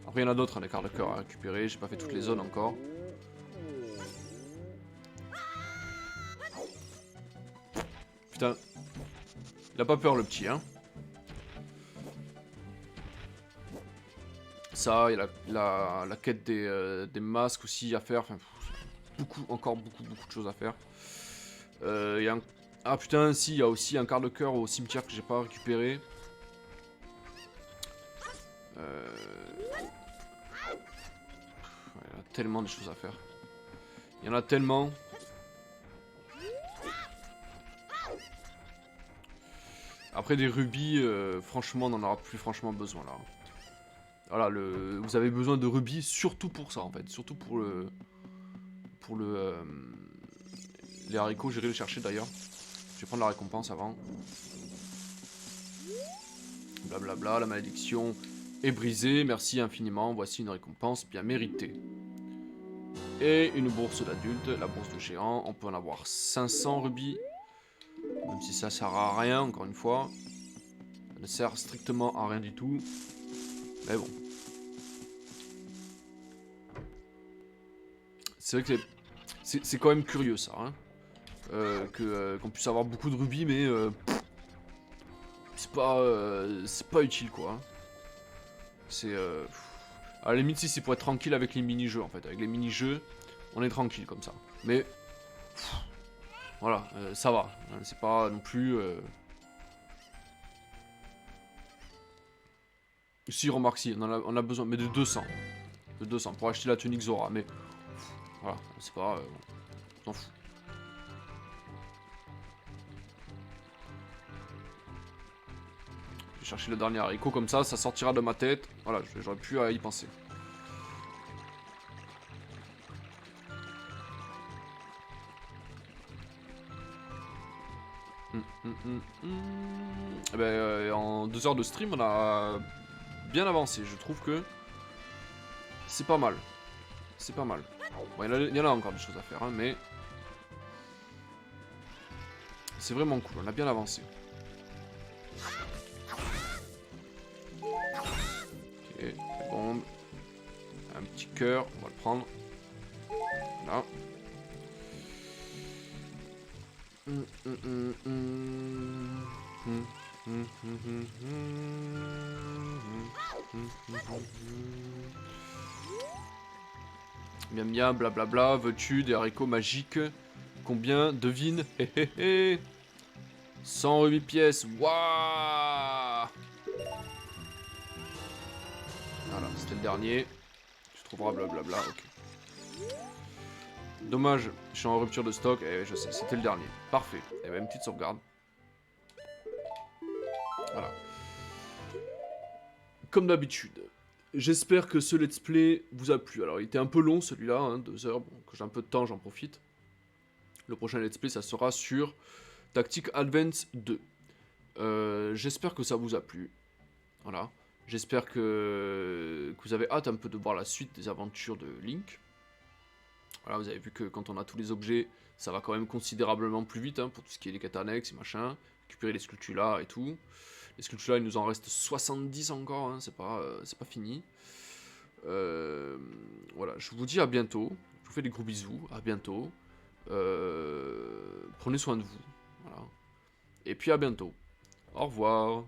Après, il y en a d'autres, hein, des quarts de cœur à récupérer. J'ai pas fait toutes les zones encore. Putain. Il a pas peur, le petit, hein. Ça, il y a la quête des masques aussi à faire. Enfin, encore beaucoup de choses à faire. Il y a un... Ah putain, si, il y a aussi un quart de cœur au cimetière que j'ai pas récupéré. Il y a tellement de choses à faire. Il y en a tellement. Après des rubis, franchement, on n'en aura plus franchement besoin là. Voilà, vous avez besoin de rubis surtout pour ça en fait. Surtout pour les haricots, j'irai les chercher d'ailleurs. Je vais prendre la récompense avant. Blablabla, la malédiction est brisée. Merci infiniment. Voici une récompense bien méritée. Et une bourse d'adulte, la bourse de géant. On peut en avoir 500 rubis. Même si ça sert à rien, encore une fois. Ça ne sert strictement à rien du tout. Mais bon. C'est vrai que c'est quand même curieux ça. Hein. Qu'on puisse avoir beaucoup de rubis, mais c'est pas utile quoi. C'est à la limite si c'est pour être tranquille avec les mini-jeux en fait. Avec les mini-jeux, on est tranquille comme ça. Mais voilà, ça va. Hein, c'est pas non plus. Si remarque si, on a besoin, mais de 200. De 200 pour acheter la tunique Zora. Mais voilà, c'est pas. On s'en fout. Je vais chercher le dernier haricot comme ça sortira de ma tête. Voilà, j'aurais pu y penser. Eh ben, en 2 heures de stream, on a bien avancé. Je trouve que c'est pas mal. C'est pas mal. Bon, il y en a encore des choses à faire, hein, mais c'est vraiment cool. On a bien avancé. Ok, bombe. Un petit cœur, on va le prendre. Voilà. Bien bien, blablabla, veux-tu des haricots magiques? Combien? Devine. 108 pièces, waouh! Voilà, c'était le dernier. Tu trouveras blablabla, ok. Dommage, je suis en rupture de stock, et je sais, c'était le dernier. Parfait, et ben une petite sauvegarde. Voilà. Comme d'habitude. J'espère que ce let's play vous a plu. Alors il était un peu long celui-là, hein, 2 heures, bon, que j'ai un peu de temps, j'en profite. Le prochain let's play, ça sera sur Tactic Advance 2. J'espère que ça vous a plu. Voilà. J'espère que vous avez hâte un peu de voir la suite des aventures de Link. Voilà, vous avez vu que quand on a tous les objets, ça va quand même considérablement plus vite, hein, pour tout ce qui est les quêtes annexes et machin. Récupérer les sculptulas et tout. Les sculptulas, il nous en reste 70 encore, hein, c'est pas fini. Voilà, je vous dis à bientôt. Je vous fais des gros bisous, à bientôt. Prenez soin de vous. Voilà. Et puis à bientôt. Au revoir.